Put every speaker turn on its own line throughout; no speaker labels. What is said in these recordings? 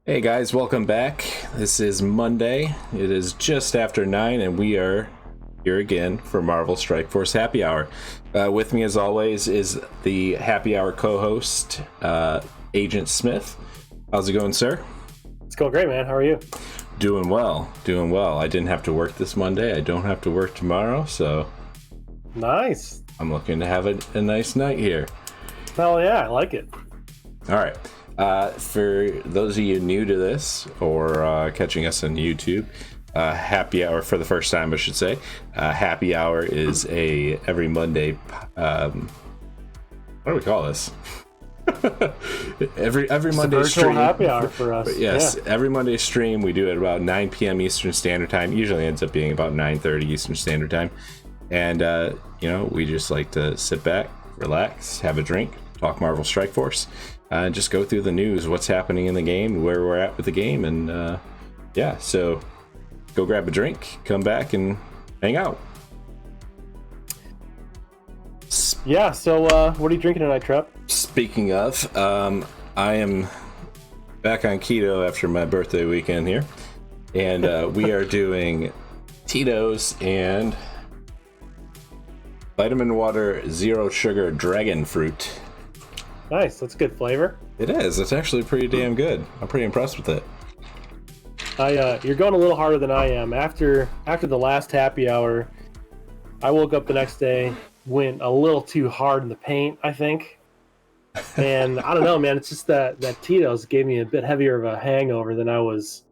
Hey guys, welcome back. This is Monday. It is just after 9 and we are here again for Marvel Strike Force Happy Hour. With me as always is the Happy Hour co-host, Agent Smith. How's it going, sir?
It's going great, man. How are you?
Doing well. I didn't have to work this Monday. I don't have to work tomorrow, so
Nice.
I'm looking to have a nice night here.
Hell yeah, I like it.
All right. For those of you new to this or catching us on YouTube, Happy Hour for the first time, I should say. Happy Hour is every Monday. What do we call this? every Monday stream.
Happy Hour for us.
But yes, yeah. Every Monday stream we do it about 9 p.m. Eastern Standard Time. Usually ends up being about 9:30 Eastern Standard Time, and we just like to sit back, relax, have a drink, talk Marvel Strike Force. Just go through the news, what's happening in the game, where we're at with the game, and so go grab a drink, come back, and hang out.
Yeah, so what are you drinking tonight, Trep?
Speaking of, I am back on keto after my birthday weekend here, and we are doing Tito's and Vitamin Water Zero Sugar Dragon Fruit.
Nice, that's good flavor.
It is. It's actually pretty damn good. I'm pretty impressed with it.
You're going a little harder than I am. After the last happy hour, I woke up the next day, went a little too hard in the paint, I think. And I don't know, man. It's just that Tito's gave me a bit heavier of a hangover than I was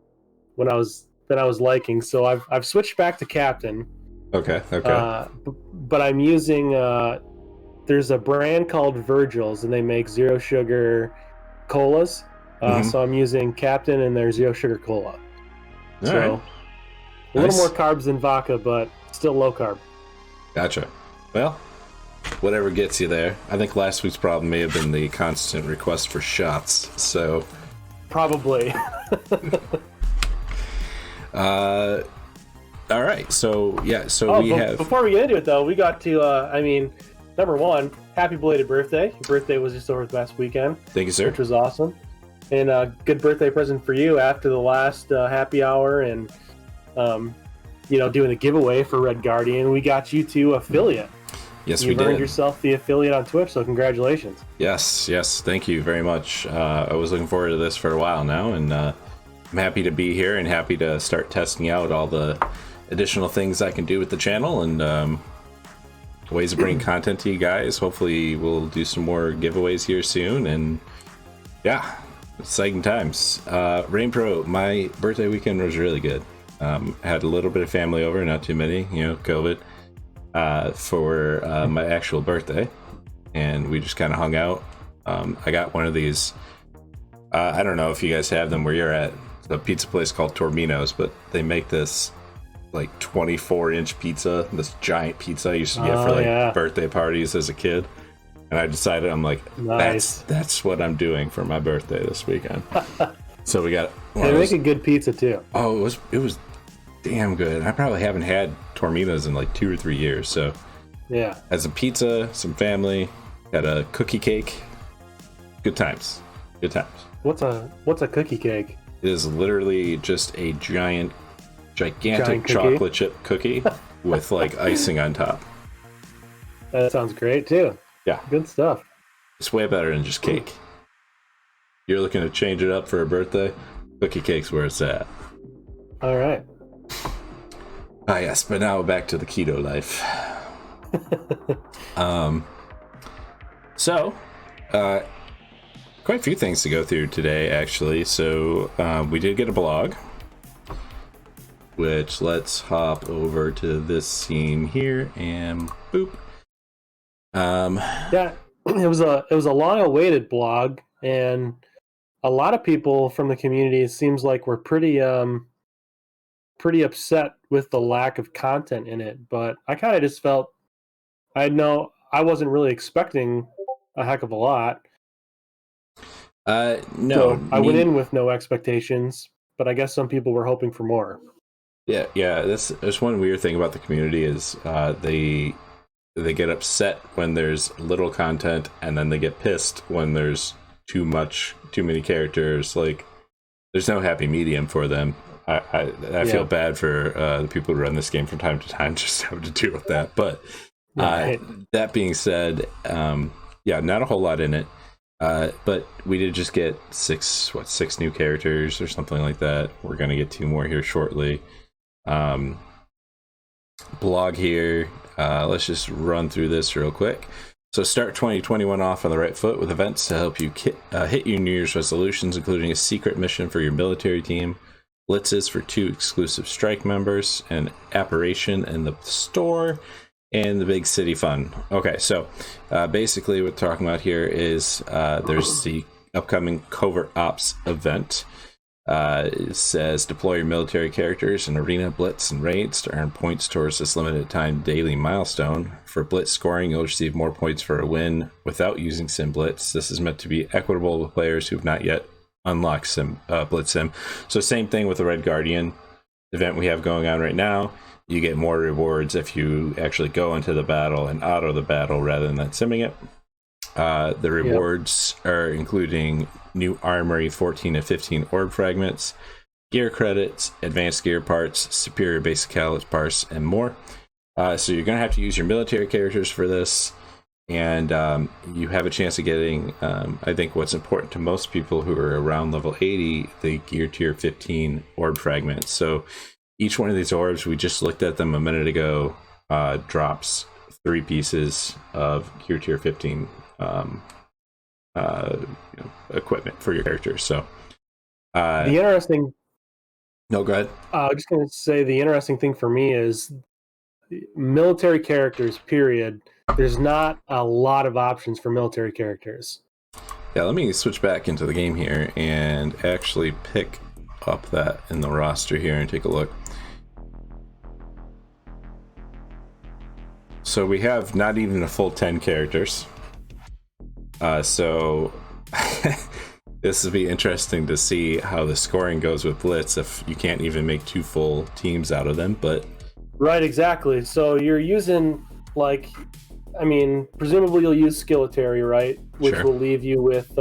liking. So I've switched back to Captain.
Okay.
But I'm using. There's a brand called Virgil's, and they make zero sugar colas. So I'm using Captain and their zero sugar cola.
All right.
A little more carbs than vodka, but still low carb.
Gotcha. Well, whatever gets you there. I think last week's problem may have been the constant request for shots. So
probably.
All right. So yeah. So we have.
Before we get into it, though, we got to. Number one, happy belated birthday. Your birthday was just over the past weekend.
Thank you, sir.
Which was awesome. And a good birthday present for you after the last happy hour and, doing the giveaway for Red Guardian. We got you to affiliate.
Yes,
we did. You earned yourself the affiliate on Twitch, so congratulations.
Yes. Thank you very much. I was looking forward to this for a while now, and I'm happy to be here and happy to start testing out all the additional things I can do with the channel and ways of bringing content to you guys. Hopefully we'll do some more giveaways here soon, and yeah, exciting times. Rain Pro, my birthday weekend was really good. Had a little bit of family over, not too many, COVID, for my actual birthday, and we just kind of hung out. I got one of these, I don't know if you guys have them where you're at, a pizza place called Tormino's, but they make this like 24-inch pizza, this giant pizza I used to get for birthday parties as a kid, and I decided, I'm like,
nice.
That's what I'm doing for my birthday this weekend. So we got.
They make a good pizza too.
Oh, it was damn good. I probably haven't had Tormino's in like 2 or 3 years. So
yeah,
as a pizza, some family, had a cookie cake. Good times.
What's a cookie cake?
It is literally just a gigantic chocolate chip cookie with like icing on top.
That sounds great too.
Yeah,
good stuff.
It's way better than just cake. You're looking to change it up for a birthday? Cookie cake's where it's at.
All right.
Yes, but now back to the keto life. Quite a few things to go through today, actually. So we did get a blog, which let's hop over to this scene here and boop.
Yeah, it was a long-awaited blog, and a lot of people from the community, it seems like, were pretty upset with the lack of content in it. But I kind of just felt I wasn't really expecting a heck of a lot.
No,
so I went in with no expectations, but I guess some people were hoping for more.
Yeah. That's one weird thing about the community is they get upset when there's little content, and then they get pissed when there's too many characters. Like there's no happy medium for them. I feel bad for the people who run this game from time to time, just having to deal with that. But that being said, not a whole lot in it. But we did just get six new characters or something like that. We're gonna get 2 more here shortly. Blog here. Let's just run through this real quick. So start 2021 off on the right foot with events to help you hit your New Year's resolutions, including a secret mission for your military team, blitzes for 2 exclusive strike members, an apparition in the store, and the big city fun. Okay, so basically what we're talking about here is there's the upcoming Covert Ops event. It says deploy your military characters in arena, blitz, and raids to earn points towards this limited time daily milestone. For blitz scoring, you'll receive more points for a win without using Sim Blitz. This is meant to be equitable with players who have not yet unlocked Blitz Sim. So same thing with the Red Guardian event we have going on right now. You get more rewards if you actually go into the battle and auto the battle rather than simming it. The rewards are including new armory, 14 and 15 orb fragments, gear credits, advanced gear parts, superior basic caliber parts, and more. So you're going to have to use your military characters for this, and you have a chance of getting, I think what's important to most people who are around level 80, the gear tier 15 orb fragments. So each one of these orbs, we just looked at them a minute ago, drops 3 pieces of gear tier 15 equipment for your characters. So
the interesting
no, go ahead.
I'm just going to say the interesting thing for me is military characters, period. There's not a lot of options for military characters.
Yeah, let me switch back into the game here and actually pick up that in the roster here and take a look. So we have not even a full 10 characters. So this will be interesting to see how the scoring goes with Blitz if you can't even make 2 full teams out of them. But
right, exactly. So you're using, like, I mean, presumably you'll use Skilletary, right? Which
sure.
will leave you with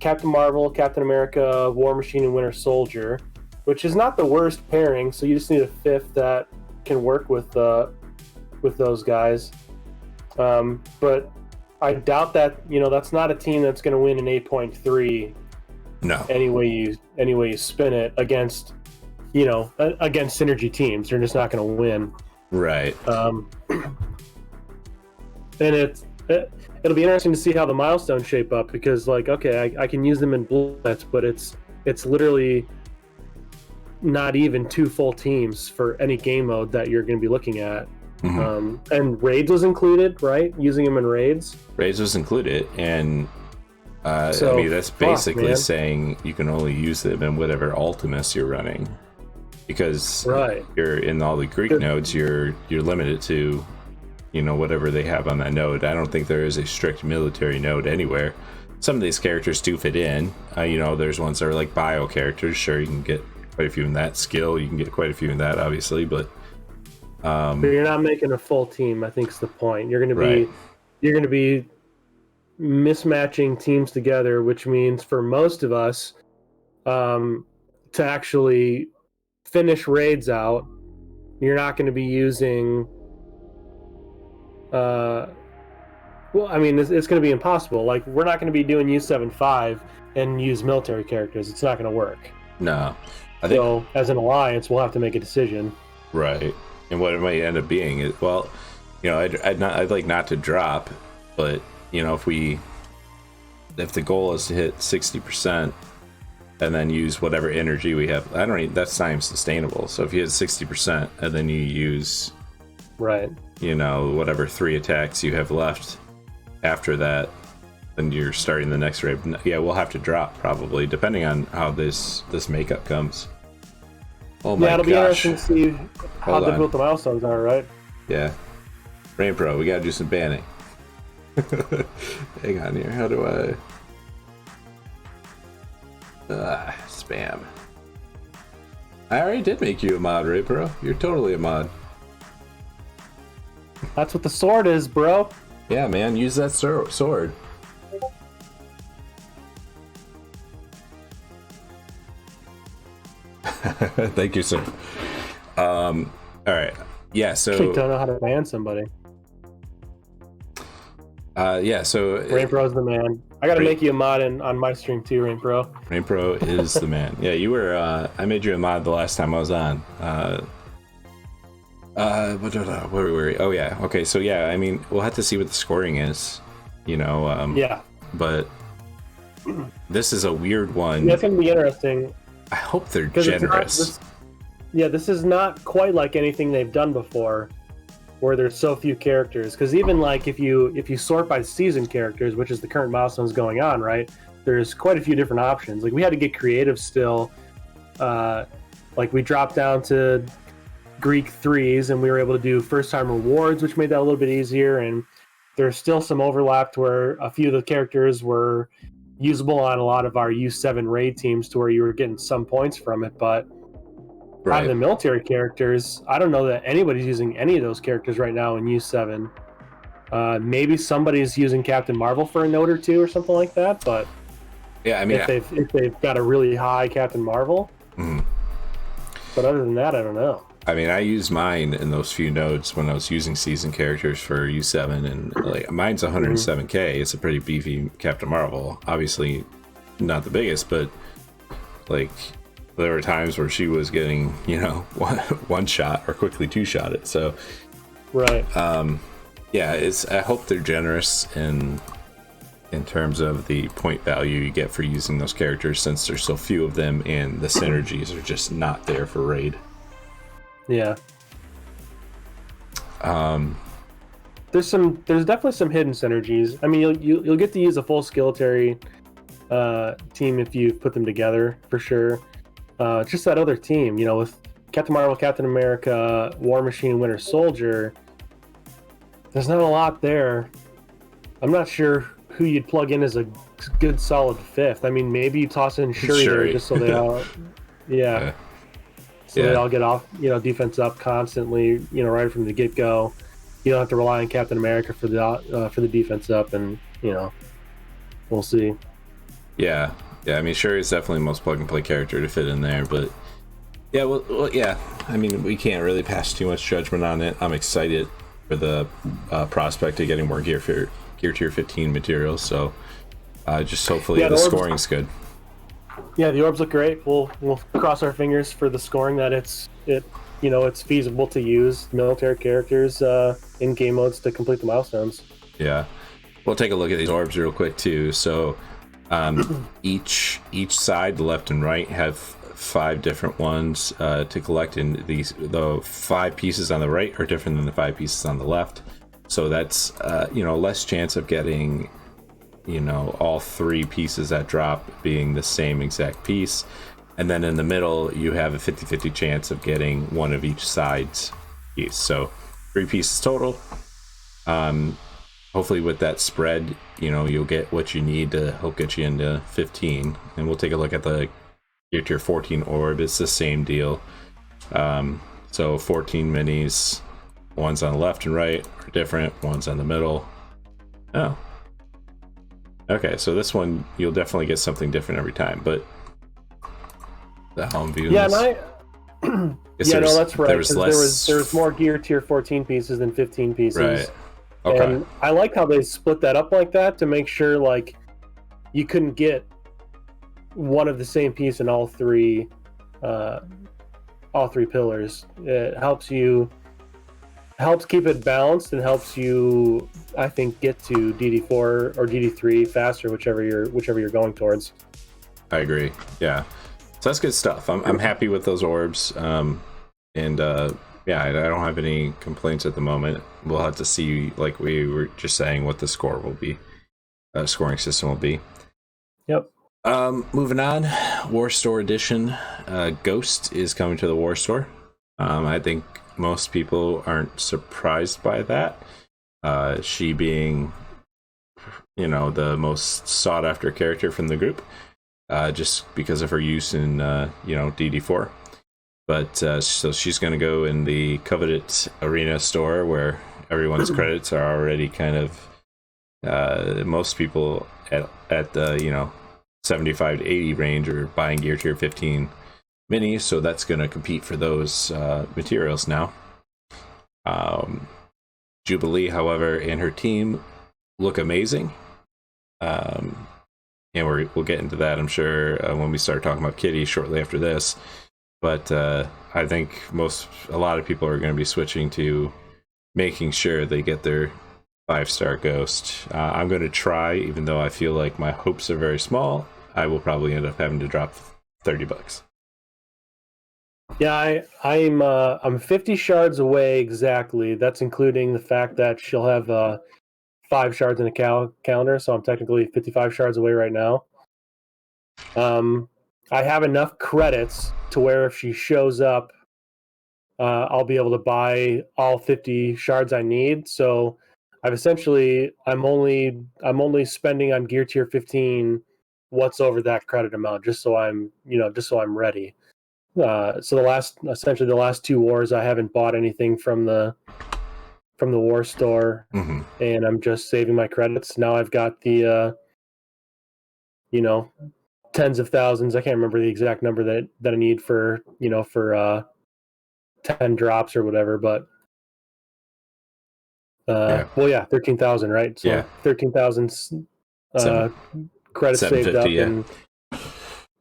Captain Marvel, Captain America, War Machine, and Winter Soldier, which is not the worst pairing. So you just need a 5th that can work with those guys. But I doubt that, that's not a team that's going to win an 8.3.
No.
Any way you spin it against synergy teams. They're just not going to win.
Right.
And it'll be interesting to see how the milestones shape up, because, like, okay, I can use them in Blitz, but it's literally not even 2 full teams for any game mode that you're going to be looking at. Mm-hmm. And raids was included, right? Using them in raids.
Raids was included, and I mean that's basically saying you can only use them in whatever Ultimus you're running, because you're in all the Greek nodes. You're limited to, whatever they have on that node. I don't think there is a strict military node anywhere. Some of these characters do fit in. There's ones that are like bio characters. Sure, you can get quite a few in that skill. You can get quite a few in that, obviously, but you're not making a full team, I think is the point. You're going to be mismatching teams together, which means for most of us to actually finish raids out, you're not going to be using it's going to be impossible. Like, we're not going to be doing U7.5 and use military characters. It's not going to work. No.
So as an alliance, we'll have to make a decision.
Right. And what it might end up being is, I'd like not to drop, but if the goal is to hit 60% and then use whatever energy we have, that's not even sustainable. So if you hit 60% and then you use whatever 3 attacks you have left after that, then you're starting the next raid. Yeah, we'll have to drop probably, depending on how this makeup comes. Oh my gosh.
It'll be interesting to see how difficult the milestones are, right?
Yeah. Rain Pro, we gotta do some banning. Hang on here, how do I... spam. I already did make you a mod, Rain Pro. You're totally a mod.
That's what the sword is, bro.
Yeah, man, use that sword. Thank you, sir. All right. Yeah. So
Actually, don't know how to ban somebody.
yeah. So
Rain Pro's the man. I gotta make you a mod on my stream too, Rain Pro.
Rain Pro is the man. Yeah, you were. I made you a mod the last time I was on. Where were we? Oh yeah. Okay. So yeah. I mean, we'll have to see what the scoring is. You know.
Yeah.
But this is a weird one.
That's gonna be interesting.
I hope they're generous.
This is not quite like anything they've done before, where there's so few characters. Because even like if you sort by season characters, which is the current milestones going on, right? There's quite a few different options. Like we had to get creative still. Like we dropped down to Greek 3s, and we were able to do first time rewards, which made that a little bit easier. And there's still some overlap to where a few of the characters were usable on a lot of our U7 raid teams, to where you were getting some points from it. But out of the military characters, I don't know that anybody's using any of those characters right now in U7. Maybe somebody's using Captain Marvel for a note or two or something like that. But
yeah, I mean,
if they've got a really high Captain Marvel.
Mm-hmm.
But other than that, I don't know.
I mean, I used mine in those few nodes when I was using season characters for U7, and like mine's 107k. It's a pretty beefy Captain Marvel. Obviously, not the biggest, but like there were times where she was getting, you know, one shot or quickly two shot it. So,
right.
Yeah, I hope they're generous in terms of the point value you get for using those characters, since there's so few of them and the synergies are just not there for raid.
Yeah. There's definitely some hidden synergies. I mean, you'll get to use a full skilletary team if you put them together for sure. Just that other team, you know, with Captain Marvel, Captain America, War Machine, Winter Soldier. There's not a lot there. I'm not sure who you'd plug in as a good solid fifth. I mean, maybe you toss in Shuri there just so they all, yeah. So they all get off, you know, defense up constantly, you know, right from the get go. You don't have to rely on Captain America for the defense up, and you know, we'll see.
Yeah. I mean, Shuri is definitely the most plug and play character to fit in there, but yeah, well, yeah. I mean, we can't really pass too much judgment on it. I'm excited for the prospect of getting more gear tier 15 materials. So just hopefully the scoring's good.
Yeah, the orbs look great. We'll cross our fingers for the scoring that it's feasible to use military characters in game modes to complete the milestones.
Yeah, we'll take a look at these orbs real quick too. So each side, the left and right, have 5 different ones to collect, and the 5 pieces on the right are different than the 5 pieces on the left. So that's less chance of getting, you know, all 3 pieces that drop being the same exact piece. And then in the middle, you have a 50-50 chance of getting one of each side's piece. So 3 pieces total. Hopefully with that spread, you know, you'll get what you need to help get you into 15. And we'll take a look at the gear tier 14 orb. It's the same deal. So 14 minis, ones on the left and right are different, ones on the middle. Oh. Okay, so this one, you'll definitely get something different every time, but the home view.
Yeah, that's right. There was more gear tier 14 pieces than 15 pieces.
Right. Okay.
And I like how they split that up like that to make sure like you couldn't get one of the same piece in all three pillars. It helps keep it balanced and helps you, I think, get to DD4 or DD3 faster, whichever you're going towards.
I agree. Yeah. So that's good stuff. I'm happy with those orbs. Yeah, I don't have any complaints at the moment. We'll have to see, like we were just saying, what the score will be. Scoring system will be.
Yep.
Moving on, War Store Edition. Ghost is coming to the War Store. I think most people aren't surprised by that. She being, you know, the most sought after character from the group, just because of her use in, DD4. But so she's going to go in the coveted arena store where everyone's credits are already kind of, most people at the, 75 to 80 range are buying gear tier 15 minis, so that's going to compete for those materials now. Jubilee, however, and her team look amazing. And we'll get into that, I'm sure, when we start talking about Kitty shortly after this. But I think a lot of people are going to be switching to making sure they get their 5-star ghost. I'm going to try, even though I feel like my hopes are very small. I will probably end up having to drop $30.
Yeah, I'm 50 shards away exactly. That's including the fact that she'll have 5 shards in a calendar, so I'm technically 55 shards away right now. I have enough credits to where if she shows up, I'll be able to buy all 50 shards I need. So I'm only spending on gear tier 15 what's over that credit amount, just so I'm ready. So the last 2 wars, I haven't bought anything from the war store, and I'm just saving my credits. Now I've got the tens of thousands. I can't remember the exact number that I need for 10 drops or whatever, but 13,000, right? So 13,000 credits saved up, and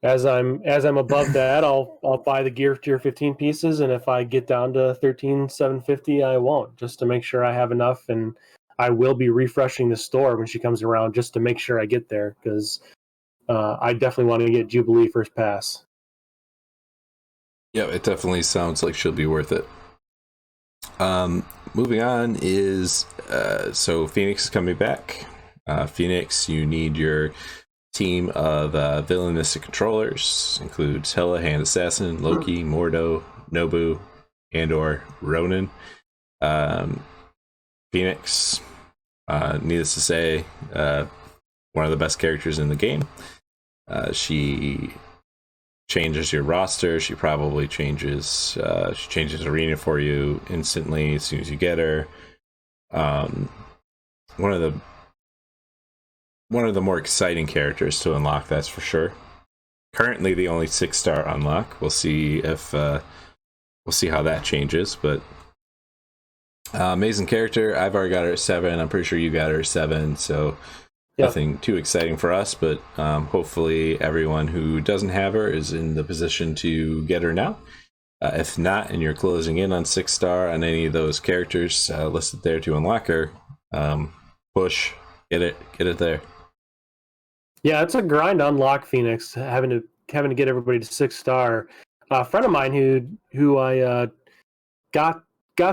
as I'm above that, I'll buy the gear tier 15 pieces, and if I get down to 13,750, I won't, just to make sure I have enough. And I will be refreshing the store when she comes around, just to make sure I get there, because I definitely want to get Jubilee first pass.
Yeah, it definitely sounds like she'll be worth it. Moving on is so Phoenix is coming back. Phoenix, you need your team of villainistic controllers. Includes Hela, Hand Assassin, Loki, Mordo, Nobu, and/or Ronin. Phoenix, needless to say, one of the best characters in the game. She changes your roster. She probably changes arena for you instantly as soon as you get her. One of the more exciting characters to unlock, that's for sure. Currently the only 6-star unlock. We'll see how that changes, but amazing character. I've already got her at 7. I'm pretty sure you got her at 7, so nothing too exciting for us, but hopefully everyone who doesn't have her is in the position to get her now. If not, and you're closing in on 6-star on any of those characters listed there to unlock her, push, get it there.
Yeah, it's a grind to unlock Phoenix, having to get everybody to 6-star. A friend of mine who I got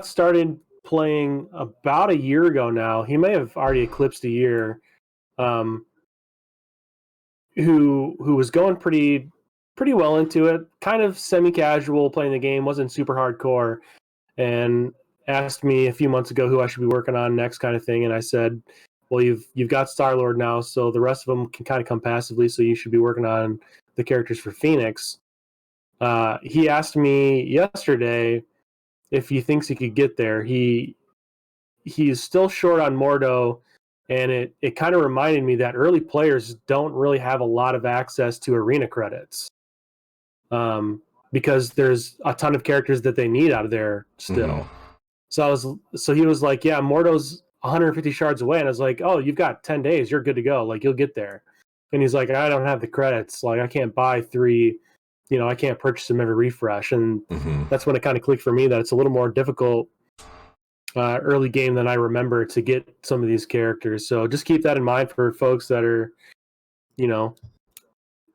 started playing about a year ago now. He may have already eclipsed a year. Who was going pretty well into it, kind of semi-casual playing the game, wasn't super hardcore, and asked me a few months ago who I should be working on next, kind of thing. And I said, well, you've got Star-Lord now, so the rest of them can kind of come passively, so you should be working on the characters for Phoenix. He asked me yesterday if he thinks he could get there. He's still short on Mordo, and it kind of reminded me that early players don't really have a lot of access to arena credits, because there's a ton of characters that they need out of there still. So he was like, yeah, Mordo's 150 shards away, and I was like, oh, you've got 10 days, you're good to go, like you'll get there. And he's like, I don't have the credits, like I can't buy 3, I can't purchase them every refresh. And that's when it kind of clicked for me that it's a little more difficult early game than I remember to get some of these characters. So just keep that in mind for folks that are,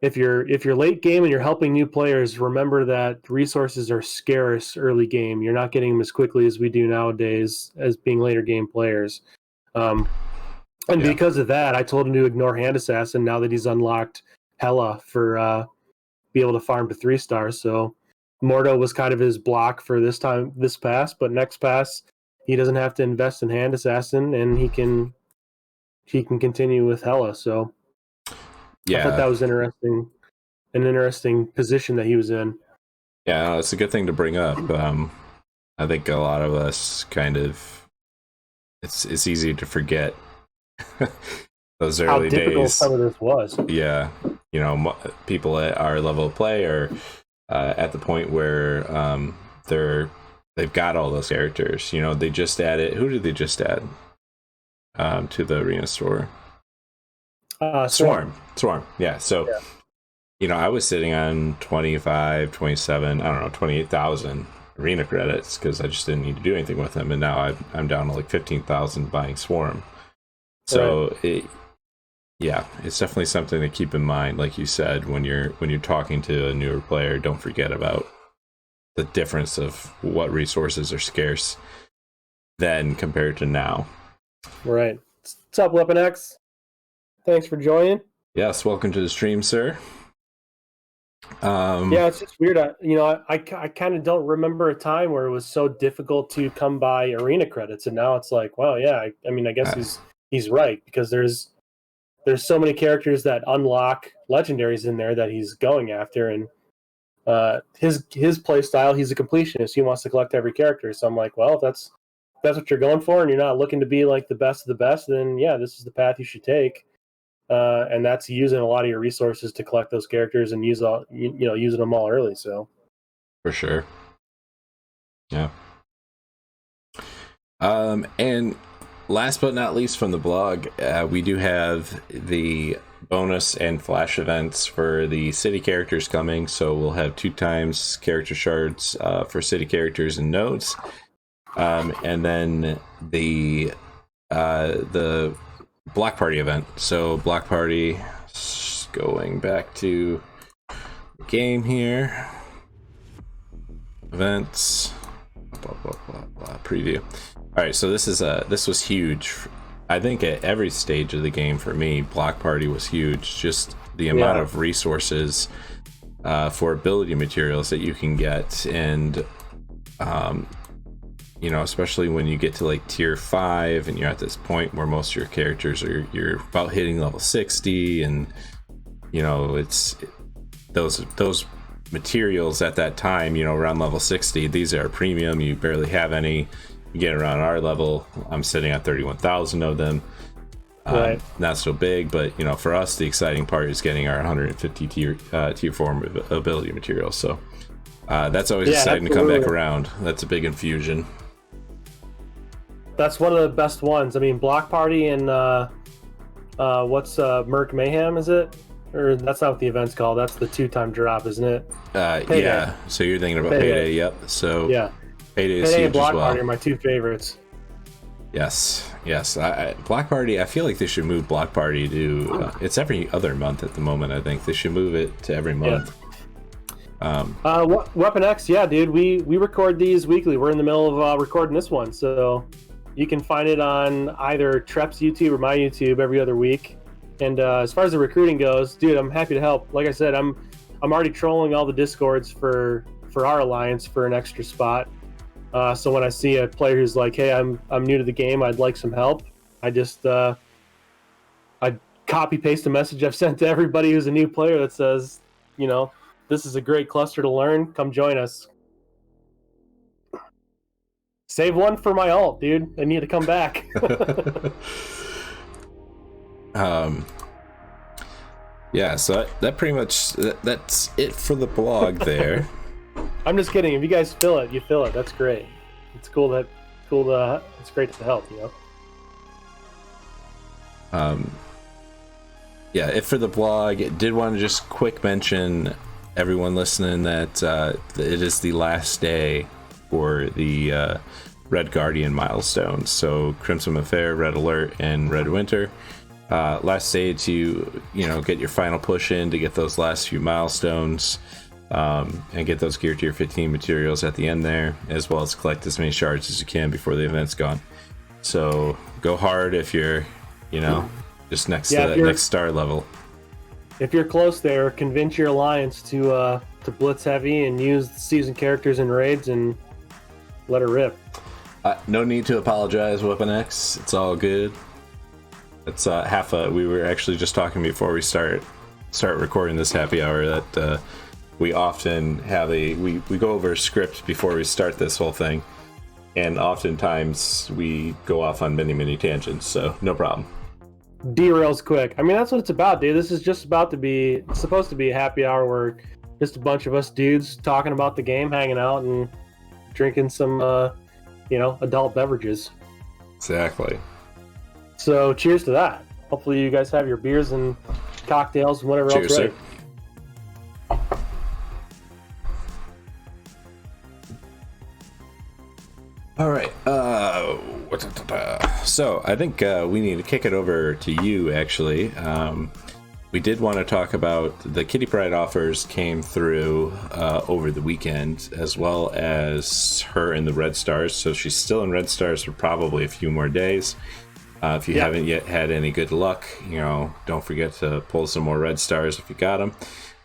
if you're late game and you're helping new players, remember that resources are scarce early game. You're not getting them as quickly as we do nowadays as being later game players. Because of that, I told him to ignore Hand Assassin now that he's unlocked Hela for be able to farm to 3 stars. So Mordo was kind of his block for this pass, but next pass he doesn't have to invest in Hand Assassin, and he can continue with Hela. So I thought that was an interesting position that he was in.
Yeah, it's a good thing to bring up. I think a lot of us it's easy to forget those early
days. How difficult
days.
some of this was.
Yeah, people at our level of play are at the point where they've got all those characters. You know, they just added. Who did they just add to the arena store? Swarm. Yeah. So, you know, I was sitting on 25, 27, I don't know, 28,000 arena credits because I just didn't need to do anything with them, and now I'm down to like 15,000 buying Swarm. So it's definitely something to keep in mind. Like you said, when you're talking to a newer player, don't forget about the difference of what resources are scarce then compared to now. Right.
What's up, Weapon X? Thanks for joining.
Yes, welcome to the stream, sir.
Yeah, it's just weird. I kind of don't remember a time where it was so difficult to come by arena credits, and now it's like, well, yeah. I mean, I guess he's right, because there's so many characters that unlock legendaries in there that he's going after, and his play style, he's a completionist. He wants to collect every character. So I'm like, well, if that's what you're going for, and you're not looking to be like the best of the best, then yeah, this is the path you should take. And that's using a lot of your resources to collect those characters and using them all early. So,
for sure, yeah. And last but not least from the blog, we do have the bonus and flash events for the city characters coming. So we'll have 2 times character shards for city characters and nodes, and then the Block Party event. So Block Party, going back to the game here, events, blah blah blah blah, preview. All right, so this was huge. I think at every stage of the game for me, Block Party was huge. Just the amount of resources for ability materials that you can get, and you know, especially when you get to like tier 5 and you're at this point where most of your characters you're about hitting level 60, and you know, it's those materials at that time, you know, around level 60, these are premium. You barely have any. You get around our level, I'm sitting at 31,000 of them. Right. Not so big, but you know, for us the exciting part is getting our 150 tier 4 ability materials. So that's always exciting to come back around. That's a big infusion.
That's one of the best ones. I mean, Block Party and what's Merc Mayhem, is it? Or that's not what the event's called. That's the 2-time drop, isn't it?
Yeah. So you're thinking about Payday. Yep. So
yeah,
Payday is huge
and Block
as well.
Party are my 2 favorites.
Yes. Block Party, I feel like they should move Block Party to it's every other month at the moment. I think they should move it to every month.
Weapon X, yeah, dude, we record these weekly. We're in the middle of recording this one, so you can find it on either Trep's YouTube or my YouTube every other week. And as far as the recruiting goes, dude, I'm happy to help. Like I said, I'm already trolling all the Discords for our alliance for an extra spot. So when I see a player who's like, hey, I'm new to the game, I'd like some help, I just I copy paste a message I've sent to everybody who's a new player that says, you know, this is a great cluster to learn, come join us. Save one for my ult, dude. I need to come back.
Yeah, so that pretty much that's it for the blog there.
I'm just kidding. If you guys fill it, you fill it. That's great. It's cool that it's great to help, you know.
Yeah, it for the blog. Did want to just quick mention everyone listening that it is the last day for the Red Guardian milestones. So Crimson Affair, Red Alert, and Red Winter. Last day to get your final push in to get those last few milestones, and get those gear tier 15 materials at the end there, as well as collect as many shards as you can before the event's gone. So go hard if you're just next to that next star level.
If you're close there, convince your alliance to blitz heavy and use the seasoned characters in raids and let her rip.
No need to apologize, Weapon X. It's all good. It's we were actually just talking before we start recording this happy hour that we often have we go over a script before we start this whole thing, and oftentimes we go off on many tangents, so no problem.
Derails quick. I mean, that's what it's about, dude. This is just supposed to be a happy hour where just a bunch of us dudes talking about the game, hanging out, and drinking some, adult beverages.
Exactly.
So cheers to that. Hopefully you guys have your beers and cocktails and whatever
Cheers,
else ready.
sir. All right. So I think we need to kick it over to you, actually. We did want to talk about the Kitty Pride offers came through over the weekend, as well as her in the Red Stars. So she's still in Red Stars for probably a few more days. If you haven't yet had any good luck, don't forget to pull some more Red Stars if you got them.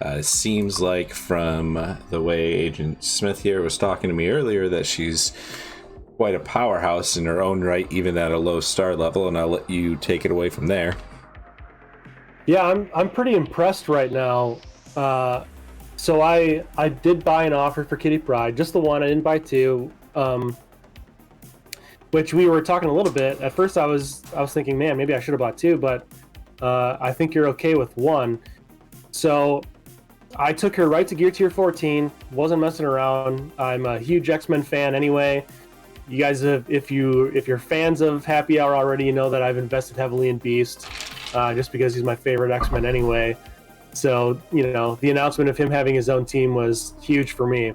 It seems like from the way Agent Smith here was talking to me earlier that she's quite a powerhouse in her own right, even at a low star level, and I'll let you take it away from there.
Yeah, I'm pretty impressed right now. So I did buy an offer for Kitty Pride, just the one. I didn't buy two. Which we were talking a little bit. At first, I was thinking, man, maybe I should have bought two, but I think you're okay with one. So I took her right to Gear Tier 14. Wasn't messing around. I'm a huge X-Men fan anyway. You guys have, if you're fans of Happy Hour already, you know that I've invested heavily in Beast, just because he's my favorite X-Men anyway. So, the announcement of him having his own team was huge for me.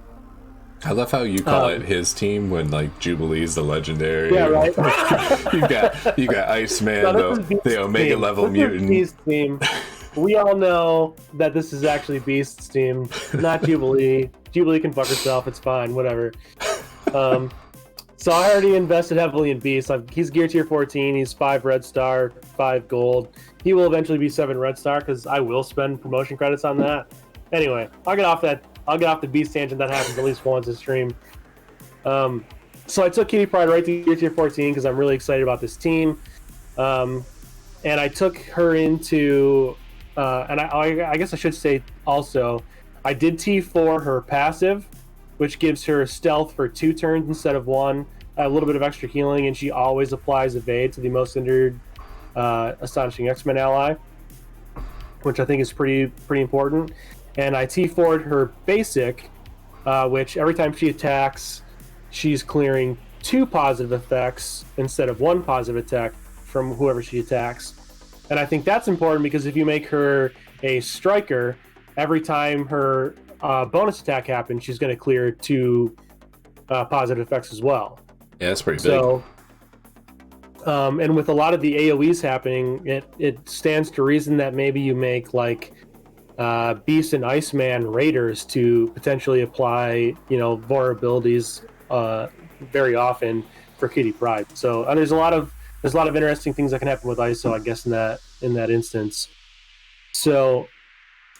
I love how you call it his team when Jubilee's the legendary.
Yeah, right.
you got Iceman, the Omega
team.
level mutant.
Beast's team. We all know that this is actually Beast's team, not Jubilee. Jubilee can fuck herself. It's fine. Whatever. So I already invested heavily in Beast. He's Gear Tier 14. He's 5 Red Star, 5 Gold. He will eventually be 7 Red Star because I will spend promotion credits on that. Anyway, I'll get off the Beast tangent. That happens at least once a stream. So I took Kitty Pride right to Gear Tier 14 because I'm really excited about this team. And I took her into, and I guess I should say also, I did T4 her passive, which gives her stealth for 2 turns instead of 1, a little bit of extra healing, and she always applies evade to the most injured Astonishing X-Men ally, which I think is pretty important. And I T4'd her basic, which every time she attacks, she's clearing 2 positive effects instead of 1 positive attack from whoever she attacks. And I think that's important because if you make her a striker, every time her bonus attack happens, she's going to clear 2 positive effects as well.
Yeah, that's pretty big.
So, and with a lot of the AoEs happening, it stands to reason that maybe you make Beast and Iceman raiders to potentially apply, vulnerabilities very often for Kitty Pride. So there's a lot of interesting things that can happen with ISO, I guess, in that instance. So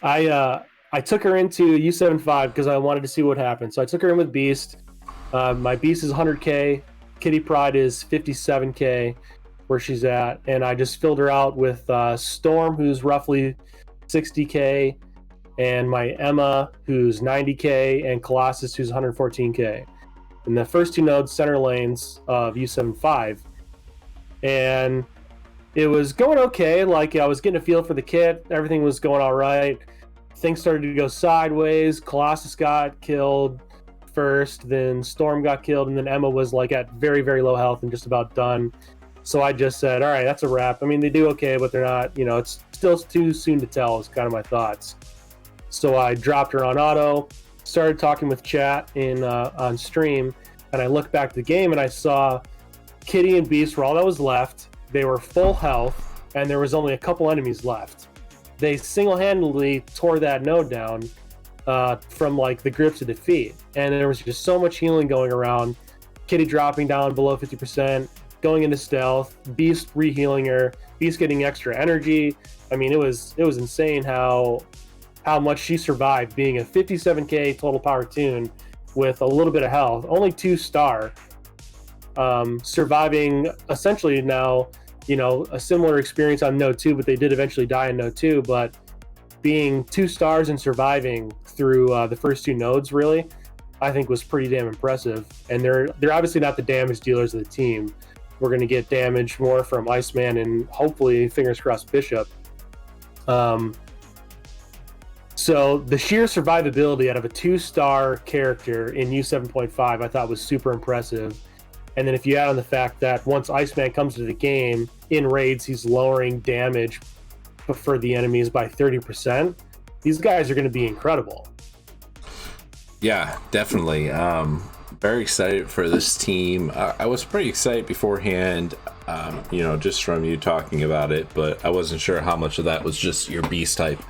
I took her into U75 because I wanted to see what happened. So I took her in with Beast. My Beast is 100k. Kitty Pride is 57k, where she's at, and I just filled her out with Storm, who's roughly 60k, and my Emma, who's 90k, and Colossus, who's 114k. In the first 2 nodes, center lanes of U75, and it was going okay. I was getting a feel for the kit. Everything was going all right. Things started to go sideways. Colossus got killed first, then Storm got killed, and then Emma was at very, very low health and just about done. So I just said, all right, that's a wrap. I mean, they do okay, but they're not, it's still too soon to tell is kind of my thoughts. So I dropped her on auto, started talking with chat on stream, and I looked back at the game and I saw Kitty and Beast were all that was left. They were full health, and there was only a couple enemies left. They single-handedly tore that node down from the grips of defeat, and there was just so much healing going around. Kitty dropping down below 50%, going into stealth, Beast re-healing her, Beast getting extra energy. I mean, it was insane how much she survived being a 57k total power tune with a little bit of health, only 2 star, surviving essentially now, a similar experience on node 2, but they did eventually die in node 2, but being 2 stars and surviving through the first 2 nodes, really, I think was pretty damn impressive. And they're obviously not the damage dealers of the team. We're going to get damage more from Iceman and hopefully, fingers crossed, Bishop. So the sheer survivability out of a 2-star character in U7.5 I thought was super impressive. And then if you add on the fact that once Iceman comes to the game, in raids he's lowering damage for the enemies by 30%, these guys are going to be incredible.
Yeah, definitely. Very excited for this team. I was pretty excited beforehand, just from you talking about it, but I wasn't sure how much of that was just your beast type.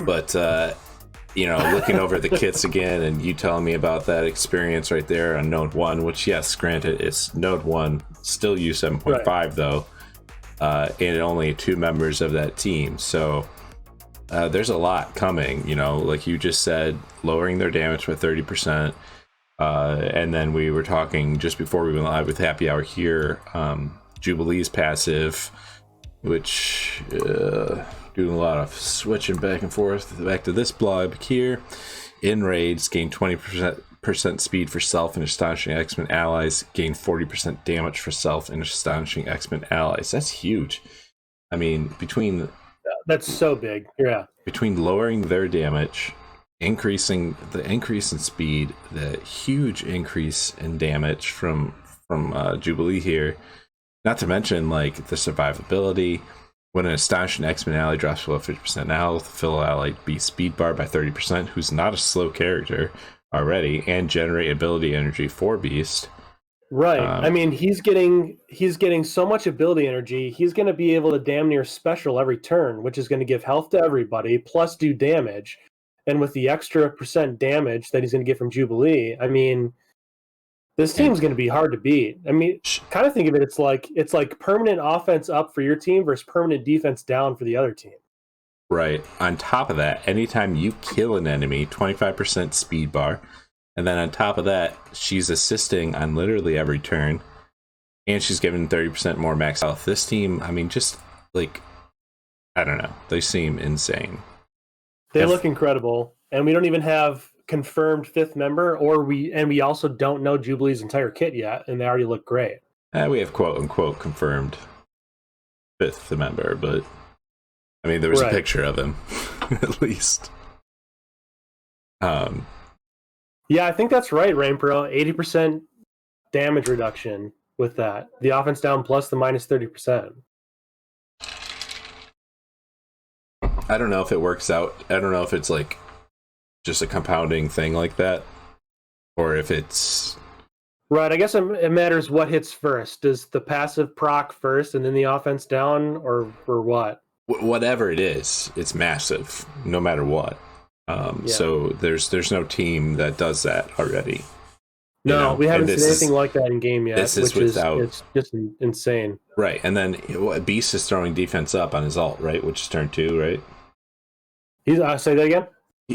But looking over the kits again and you telling me about that experience right there on Node 1, which, yes, granted, it's Node 1, still U7.5, right, though, and only 2 members of that team. So there's a lot coming, like you just said, lowering their damage by 30%. And then we were talking just before we went live with Happy Hour here, Jubilee's passive, which doing a lot of switching back and forth. Back to this blog here. In raids, gain 20% speed for self and astonishing X-Men allies. Gain 40% damage for self and astonishing X-Men allies. That's huge. I mean,
that's so big. Yeah.
Between lowering their damage, increasing the increase in speed, the huge increase in damage from Jubilee here, not to mention like the survivability. When an astonishing X-Men ally drops below 50% health, fill ally be speed bar by 30%, who's not a slow character already, and generate ability energy for Beast.
Right. I mean, he's getting so much ability energy. He's going to be able to damn near special every turn, which is going to give health to everybody, plus do damage. And with the extra % damage that he's going to get from Jubilee, I mean, this team's going to be hard to beat. I mean, kind of think of it, it's like permanent offense up for your team versus permanent defense down for the other team.
Right. On top of that, anytime you kill an enemy, 25% speed bar. And then on top of that, she's assisting on literally every turn. And she's given 30% more max health. This team, I mean, just like, I don't know. They seem insane.
They look incredible. And we don't even have confirmed 5th member, and we also don't know Jubilee's entire kit yet, and they already look great.
We have quote unquote confirmed 5th member, but I mean there was a picture of him at least.
Yeah, I think that's right, Rain Pro. 80% damage reduction with that. The offense down plus the minus 30%.
I don't know if it works out. I don't know if it's like just a compounding thing like that, or if it's
right. I guess it matters what hits first. Does the passive proc first and then the offense down, or what?
Whatever it is, it's massive no matter what. So there's no team that does that already.
No, we haven't seen anything like that in game yet.
This is without.
It's just insane.
Right, and then Beast is throwing defense up on his ult, right, which is turn 2, right?
Say that again.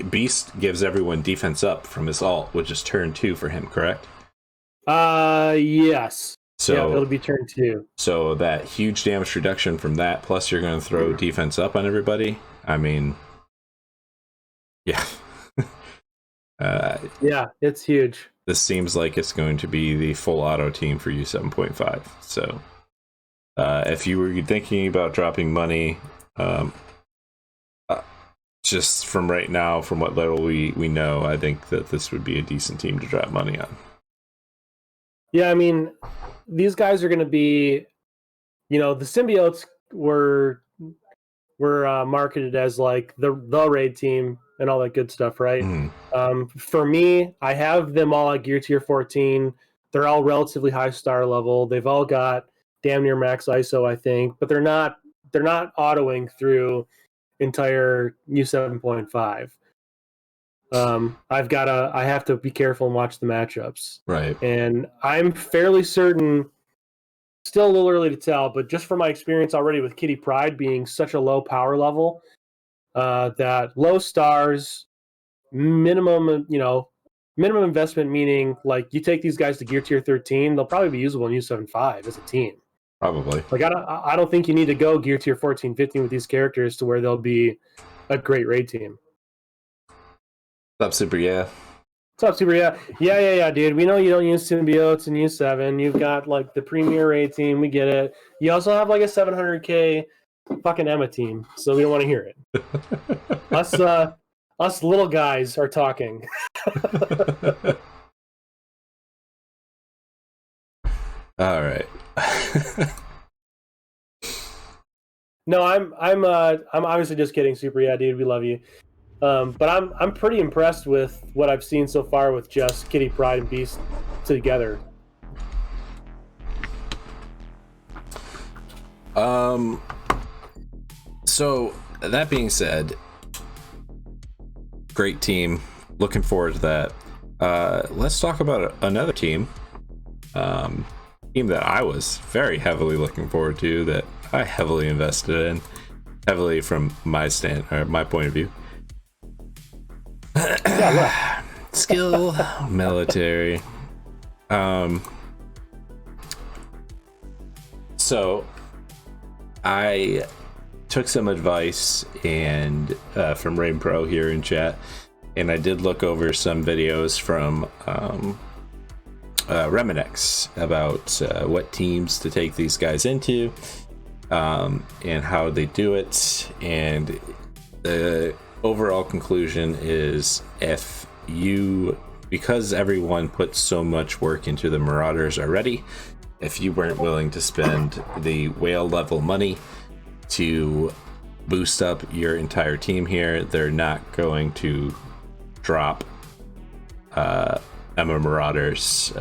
Beast gives everyone defense up from his ult, which is turn 2 for him, correct?
Yes.
So
yeah, it'll be turn 2.
So that huge damage reduction from that, plus you're going to throw defense up on everybody. I mean, yeah.
Yeah, it's huge.
This seems like it's going to be the full auto team for U7.5. So if you were thinking about dropping money, just from right now, from what little we know, I think that this would be a decent team to drop money on.
Yeah, I mean, these guys are going to be, the symbiotes were marketed as like the raid team and all that good stuff, right? Mm-hmm. For me, I have them all at gear tier 14. They're all relatively high star level. They've all got damn near max ISO, I think, but they're not autoing through entire U7.5. I have to be careful and watch the matchups.
Right.
And I'm fairly certain, still a little early to tell, but just from my experience already with Kitty Pryde being such a low power level, that low stars, minimum investment, meaning like you take these guys to gear tier 13, they'll probably be usable in U7.5 as a team.
Probably.
Like I don't think you need to go gear tier 14, 15 with these characters to where they'll be a great raid team.
What's up, Super? Yeah.
What's up, Super? Yeah, dude. We know you don't use symbiotes in U7. You've got like the premier raid team. We get it. You also have like a 700k fucking Emma team, so we don't want to hear it. Us little guys are talking.
All right.
No, I'm obviously just kidding, Super. Yeah, dude, we love you. But I'm pretty impressed with what I've seen so far with just Kitty Pryde and Beast together.
So that being said, great team. Looking forward to that. Let's talk about another team. Team that I was very heavily looking forward to, that I heavily invested in, heavily from my point of view.
Yeah,
Skill military. So I took some advice and from Rain Pro here in chat, and I did look over some videos from Reminex about what teams to take these guys into and how they do it. And the overall conclusion is, because everyone puts so much work into the Marauders already, if you weren't willing to spend the whale level money to boost up your entire team here, they're not going to drop Emma Marauders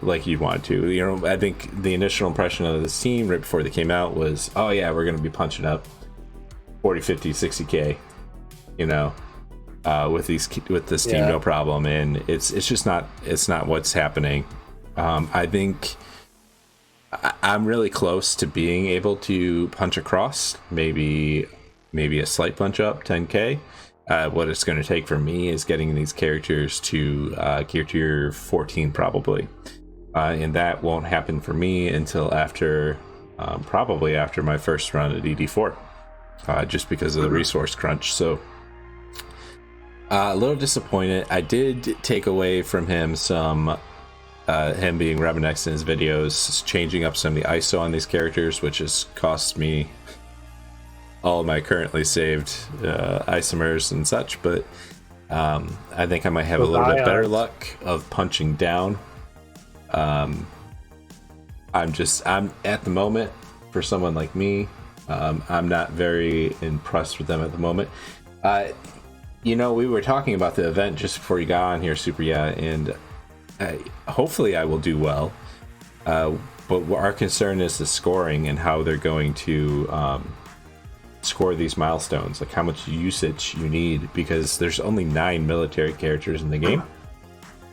like you want to. You know, I think the initial impression of this team right before they came out was, oh yeah, we're going to be punching up 40, 50, 60k, you know, with this team, no problem. And it's just not what's happening. I think I'm really close to being able to punch across, maybe a slight punch up 10k. What it's going to take for me is getting these characters to gear tier 14 probably, and that won't happen for me until after probably after my first run at ED4, just because of the resource crunch. So a little disappointed. I did take away from him some him being Reminex in his videos, changing up some of the ISO on these characters, which has cost me all of my currently saved isomers and such. But I think I might have a little bit better luck of punching down. I'm at the moment, for someone like me, I'm not very impressed with them at the moment. You know, we were talking about the event just before you got on here, Super, yeah, and hopefully I will do well. But our concern is the scoring and how they're going to score these milestones, like how much usage you need, because there's only 9 military characters in the game.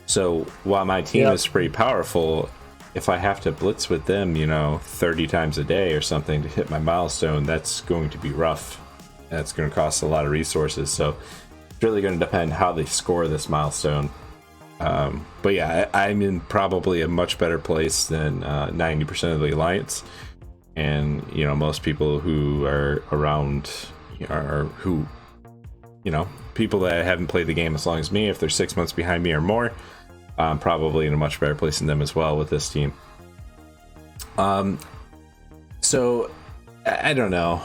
So while my team is pretty powerful, if I have to blitz with them, 30 times a day or something to hit my milestone, that's going to be rough. That's going to cost a lot of resources. So it's really going to depend how they score this milestone. But yeah, I'm in probably a much better place than 90% of the Alliance. And, most people who are around people that haven't played the game as long as me, if they're 6 months behind me or more, I'm probably in a much better place than them as well with this team. So I don't know.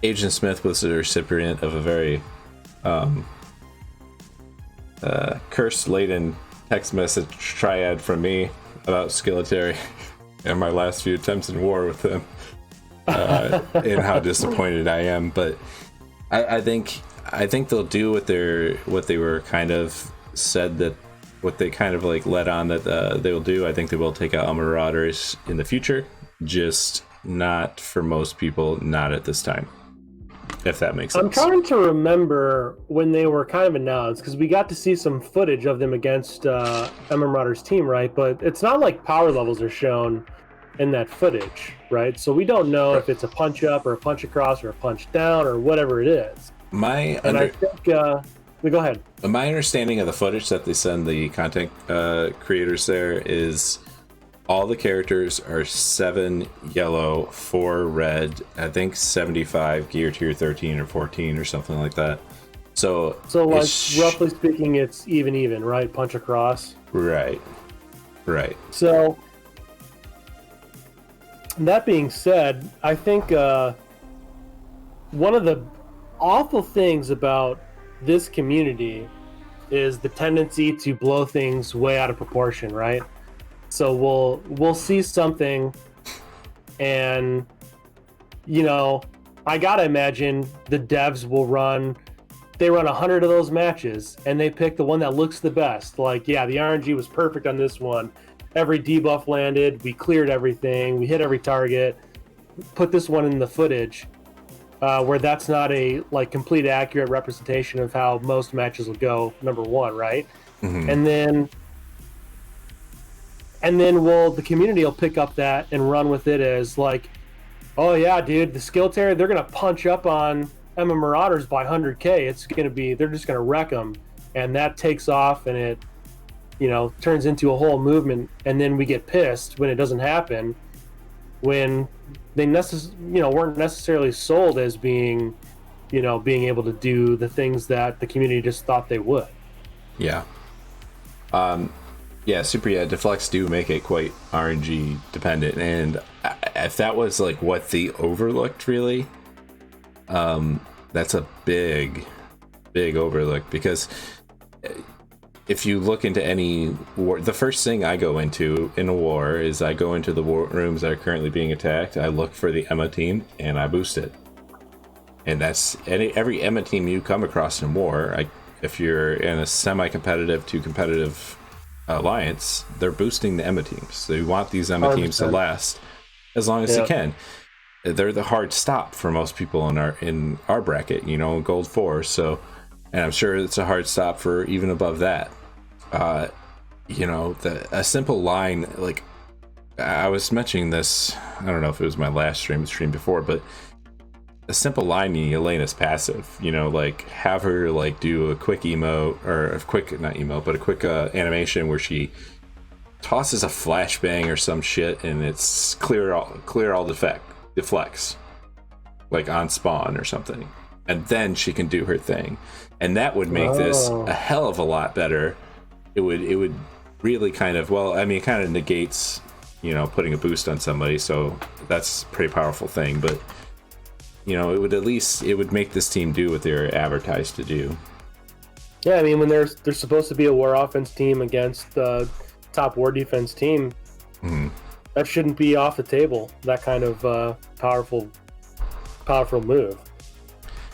Agent Smith was the recipient of a very curse-laden text message triad from me about Skilletary and my last few attempts in war with him, and how disappointed I am. But I think they'll do what they were kind of said, that what they kind of like led on that they will do. I think they will take out Marauders in the future, just not for most people, not at this time, if that makes sense.
I'm trying to remember when they were kind of announced, because we got to see some footage of them against Emma Marauders team, right? But it's not like power levels are shown in that footage, right? So we don't know if it's a punch up or a punch across or a punch down or whatever it is. I think go ahead.
My understanding of the footage that they send the content creators there is all the characters are 7 yellow, 4 red, I think 75 gear tier 13 or 14 or something like that. So
like roughly speaking, it's even, right? Punch across.
Right.
So that being said, I think one of the awful things about this community is the tendency to blow things way out of proportion, right? So we'll see something, and I gotta imagine the devs will run 100 of those matches, and they pick the one that looks the best. Like, yeah, the RNG was perfect on this one. Every debuff landed, we cleared everything, we hit every target. Put this one in the footage, where that's not a complete accurate representation of how most matches will go. Number one, right?
Mm-hmm.
And then the community will pick up that and run with it as like, oh yeah, dude, the skill tier, they're gonna punch up on Emma Marauders by 100k. They're just gonna wreck them, and that takes off, and it turns into a whole movement. And then we get pissed when it doesn't happen, when they weren't necessarily sold as being able to do the things that the community just thought they would.
Yeah. Deflects do make it quite RNG dependent, and if that was like what the overlooked really, that's a big overlook, because if you look into any war, the first thing I go into in a war is I go into the war rooms that are currently being attacked. I look for the Emma team and I boost it. And that's every Emma team you come across in war. If you're in a semi-competitive to competitive alliance, they're boosting the Emma teams. They want these Emma 100%. Teams to last as long as they can. They're the hard stop for most people in our bracket, gold 4. So, and I'm sure it's a hard stop for even above that. A simple line, like I was mentioning this, I don't know if it was my last stream before, but a simple line in Elena's passive, have her do a quick emote, or a quick animation where she tosses a flashbang or some shit, and it's clear all deflects, like on spawn or something, and then she can do her thing, and that would make this a hell of a lot better. It would really kind of it kind of negates putting a boost on somebody, so that's a pretty powerful thing. But it would make this team do what they're advertised to do.
Yeah, I mean, when there's supposed to be a war offense team against the top war defense team, that shouldn't be off the table. That kind of powerful move.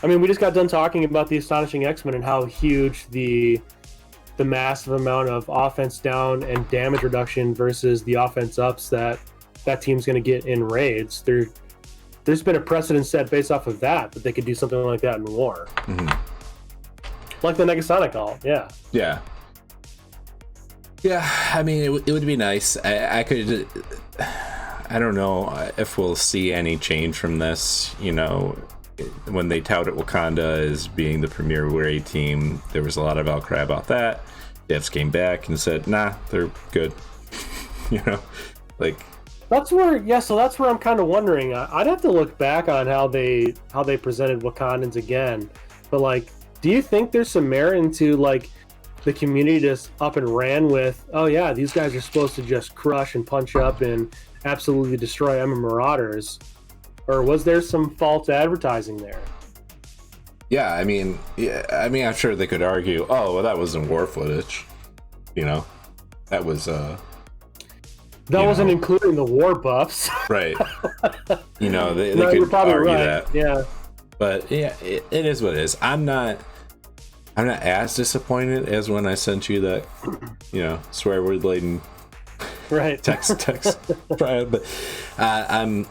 I mean, we just got done talking about the Astonishing X-Men and how huge the massive amount of offense down and damage reduction versus the offense ups that team's going to get in raids. There's been a precedent set based off of that they could do something like that in war. Like the Negasonic Hall, yeah.
I mean, it would be nice. I don't know if we'll see any change from this. When they touted Wakanda as being the premier raid team, there was a lot of outcry about that. Devs came back and said, nah, they're good.
That's where I'm kind of wondering. I'd have to look back on how they presented Wakandans again. But do you think there's some merit into the community just up and ran with, oh yeah, these guys are supposed to just crush and punch up and absolutely destroy Emma Marauders? Or was there some false advertising there?
Yeah, I mean, I'm sure they could argue, oh, well, that wasn't war footage. That was
that wasn't including the war buffs.
Right. They could argue that.
Yeah.
But yeah, it is what it is. I'm not as disappointed as when I sent you that, swear word laden text. But I'm,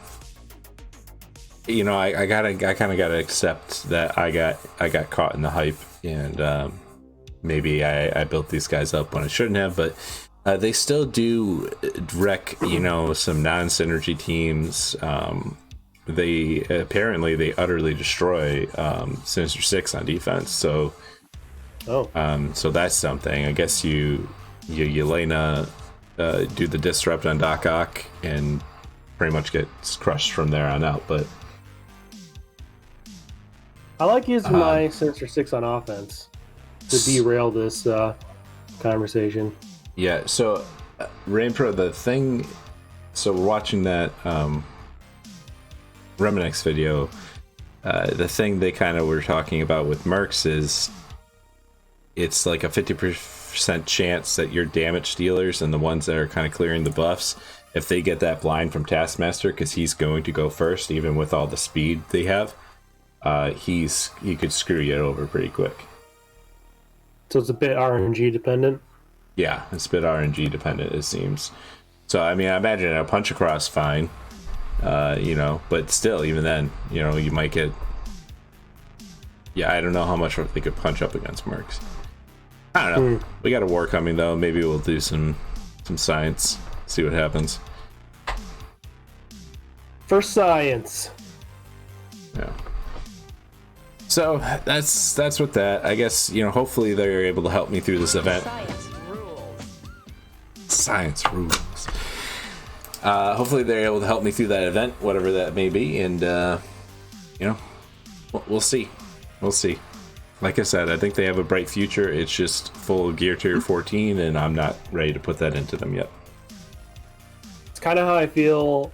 I kind of gotta accept that I got caught in the hype, and maybe I built these guys up when I shouldn't have, but they still do wreck, some non-synergy teams. They utterly destroy Sinister Six on defense. So, so that's something. I guess you Yelena do the disrupt on Doc Ock and pretty much gets crushed from there on out. But
I like using my Sinister Six on offense to derail this conversation.
Yeah, so Rainpro, the thing, so we're watching that Reminix video. The thing they kind of were talking about with mercs is it's like a 50% chance that your damage dealers and the ones that are kind of clearing the buffs, if they get that blind from Taskmaster, because he's going to go first, even with all the speed they have, he could screw you over pretty quick.
So it's a bit RNG dependent.
Yeah, it's a bit RNG dependent, it seems. So I mean, I imagine a punch across fine, but still, even then, you might get. Yeah, I don't know how much they could punch up against mercs. I don't know. We got a war coming though. Maybe we'll do some science. See what happens.
For science.
Yeah. So that's with that. I guess hopefully they're able to help me through this event. Science rules. Hopefully they're able to help me through that event, whatever that may be, and we'll see. We'll see. Like I said, I think they have a bright future. It's just full of gear tier 14, and I'm not ready to put that into them yet.
It's kind of how I feel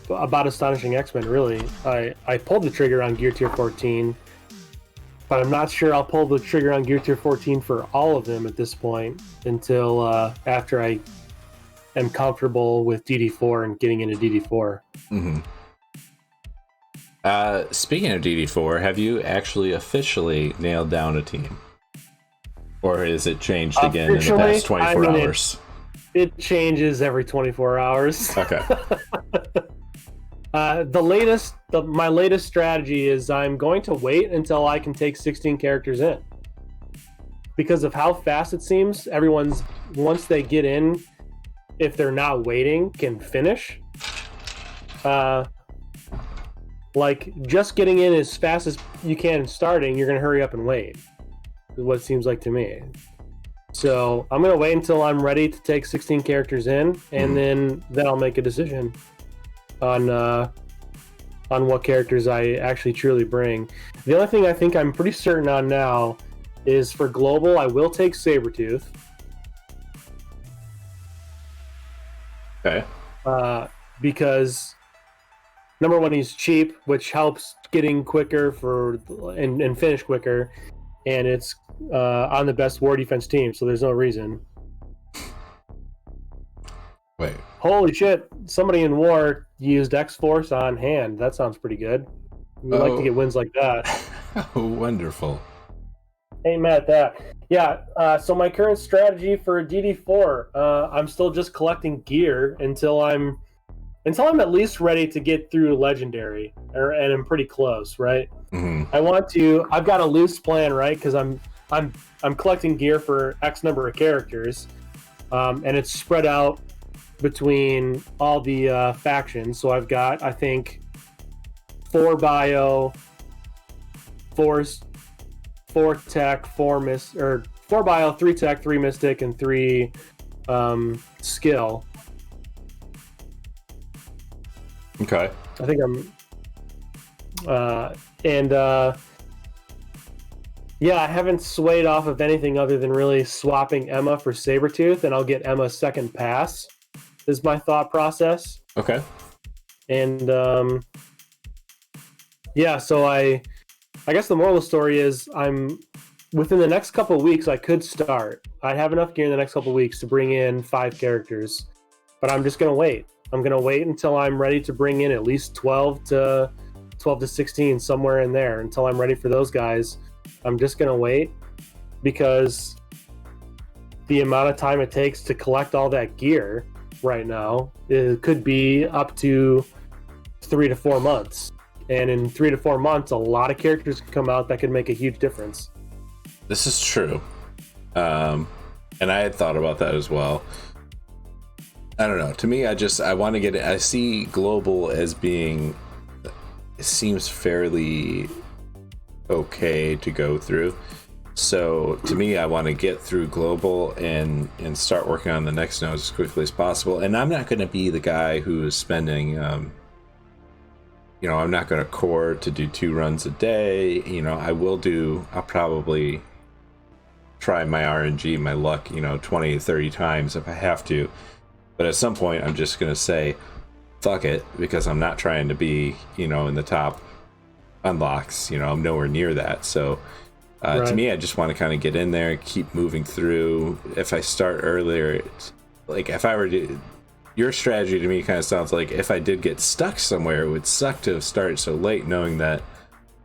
about Astonishing X-Men, really. I pulled the trigger on gear tier 14, but I'm not sure I'll pull the trigger on gear tier 14 for all of them at this point until after I am comfortable with DD4 and getting into DD4.
Mm-hmm. Speaking of DD4, have you actually officially nailed down a team? Or has it changed again in the past 24 hours?
It changes every 24 hours.
Okay.
My latest strategy is I'm going to wait until I can take 16 characters in. Because of how fast it seems, everyone's, once they get in, if they're not waiting, can finish. Like, just getting in as fast as you can and starting, you're going to hurry up and wait. Is what it seems like to me. So I'm going to wait until I'm ready to take 16 characters in, and then I'll make a decision on what characters I actually truly bring. The only thing I think I'm pretty certain on now is for global, I will take Sabretooth.
Okay.
Because number one, he's cheap, which helps getting quicker and finish quicker, and it's on the best war defense team, so there's no reason.
Wait.
Holy shit! Somebody in war used X-Force on hand. That sounds pretty good. We like to get wins like that.
Oh, wonderful.
Ain't mad at that. Yeah. So my current strategy for DD4, I'm still just collecting gear until I'm at least ready to get through legendary, and I'm pretty close, right?
Mm-hmm.
I've got a loose plan, right? Because I'm collecting gear for X number of characters, and it's spread out between all the factions. So I've got, I think, 4 bio, 4 tech, 4 bio, 3 tech, 3 mystic, and 3 skill.
Okay.
I think I'm I haven't swayed off of anything other than really swapping Emma for Sabretooth, and I'll get Emma's second pass is my thought process.
Okay.
And so I guess the moral of the story is I'm within the next couple of weeks I could start. I have enough gear in the next couple of weeks to bring in 5 characters, but I'm just gonna wait. I'm gonna wait until I'm ready to bring in at least 12 to 16, somewhere in there, until I'm ready for those guys. I'm just gonna wait because the amount of time it takes to collect all that gear right now, it could be up to 3 to 4 months. And in 3 to 4 months, a lot of characters can come out that could make a huge difference.
This is true. And I had thought about that as well. I don't know. To me, I want to get it. I see global as being, it seems fairly okay to go through. So to me, I want to get through global and start working on the next node as quickly as possible. And I'm not going to be the guy who is spending, I'm not going to core to do 2 runs a day. I'll probably try my RNG, my luck, 20 to 30 times if I have to. But at some point, I'm just going to say, fuck it, because I'm not trying to be, in the top unlocks. I'm nowhere near that. So to me, I just want to kind of get in there, keep moving through. If I start earlier, it's like if I were to, your strategy to me kind of sounds like if I did get stuck somewhere, it would suck to have started so late, knowing that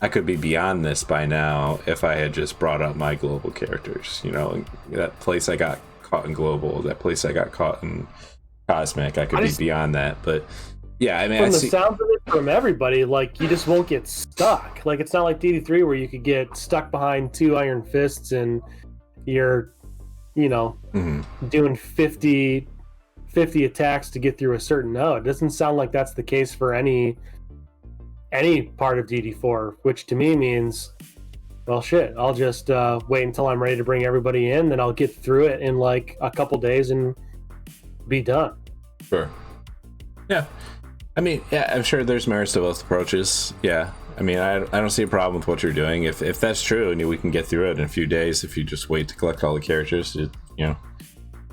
I could be beyond this by now if I had just brought up my global characters. That place I got caught in global, that place I got caught in cosmic, I could be beyond that. But yeah, I mean,
from the sounds of it from everybody, like, you just won't get stuck. Like, it's not like DD3 where you could get stuck behind 2 iron fists and you're, doing 50 attacks to get through a certain node. It doesn't sound like that's the case for any part of DD4, which to me means, well, shit, I'll just wait until I'm ready to bring everybody in, then I'll get through it in like a couple days and be done.
Sure. Yeah. I mean, yeah, I'm sure there's merits to both approaches. Yeah. I mean, I don't see a problem with what you're doing. If that's true, and we can get through it in a few days if you just wait to collect all the characters, it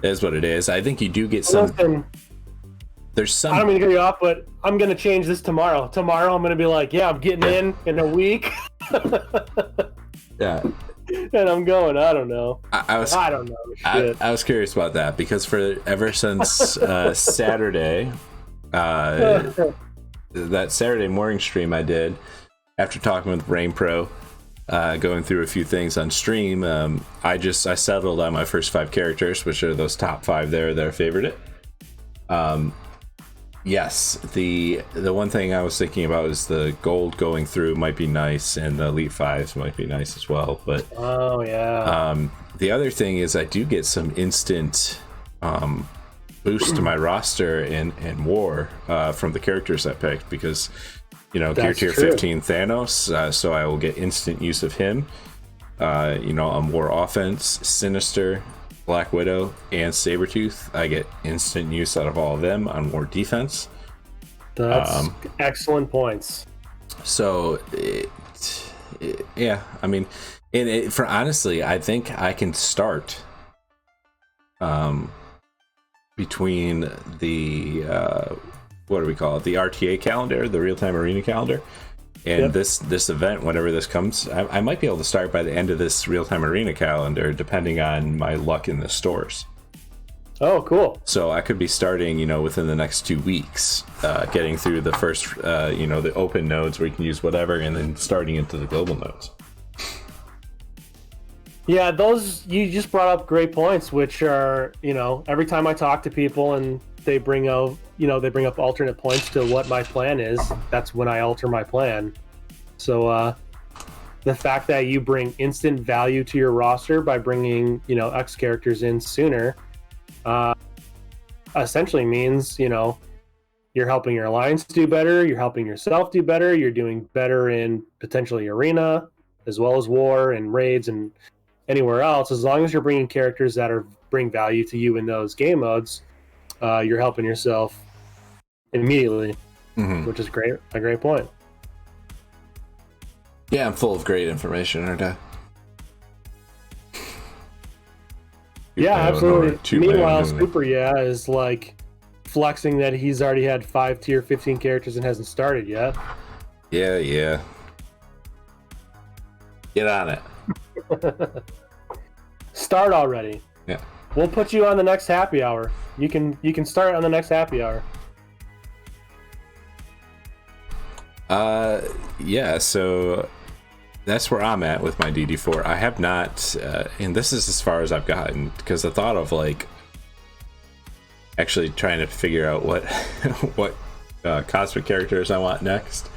is what it is. I think you do get some...
Listen,
there's some...
I don't mean to get you off, but I'm going to change this tomorrow. Tomorrow I'm going to be like, yeah, I'm getting in a week.
Yeah.
And I'm going, I don't know.
I don't know. Shit. I was curious about that because ever since Saturday, that Saturday morning stream I did after talking with Brain Pro, going through a few things on stream, I settled on my first 5 characters, which are those top 5 there that are favorited. Yes, the one thing I was thinking about is the gold going through might be nice, and the elite 5s might be nice as well. But
oh yeah,
the other thing is I do get some instant boost to my roster in war from the characters I picked, because gear tier 15 Thanos, so I will get instant use of him. On war offense, Sinister, Black Widow, and Sabretooth, I get instant use out of all of them. On war defense,
that's excellent points.
So yeah, I mean, for honestly, I think I can start between the what do we call it, the RTA calendar, the real-time arena calendar, and this event, whenever this comes. I might be able to start by the end of this real-time arena calendar, depending on my luck in the stores.
Oh, cool.
So I could be starting, within the next 2 weeks, getting through the first, the open nodes where you can use whatever, and then starting into the global nodes.
Yeah, those, you just brought up great points, which are, every time I talk to people and they bring up, alternate points to what my plan is, that's when I alter my plan. So the fact that you bring instant value to your roster by bringing, X characters in sooner, essentially means, you're helping your alliance do better, you're helping yourself do better, you're doing better in potentially arena, as well as war and raids and anywhere else. As long as you're bringing characters that bring value to you in those game modes, you're helping yourself immediately, which is a great point.
Yeah, I'm full of great information, aren't I?
Yeah, absolutely. Meanwhile, Super is like flexing that he's already had 5 tier 15 characters and hasn't started yet.
Yeah. Get on it.
Start already.
Yeah.
We'll put you on the next happy hour. You can start on the next happy hour.
Yeah, so that's where I'm at with my DD4. I have not, and this is as far as I've gotten, because the thought of like actually trying to figure out what cosmic characters I want next.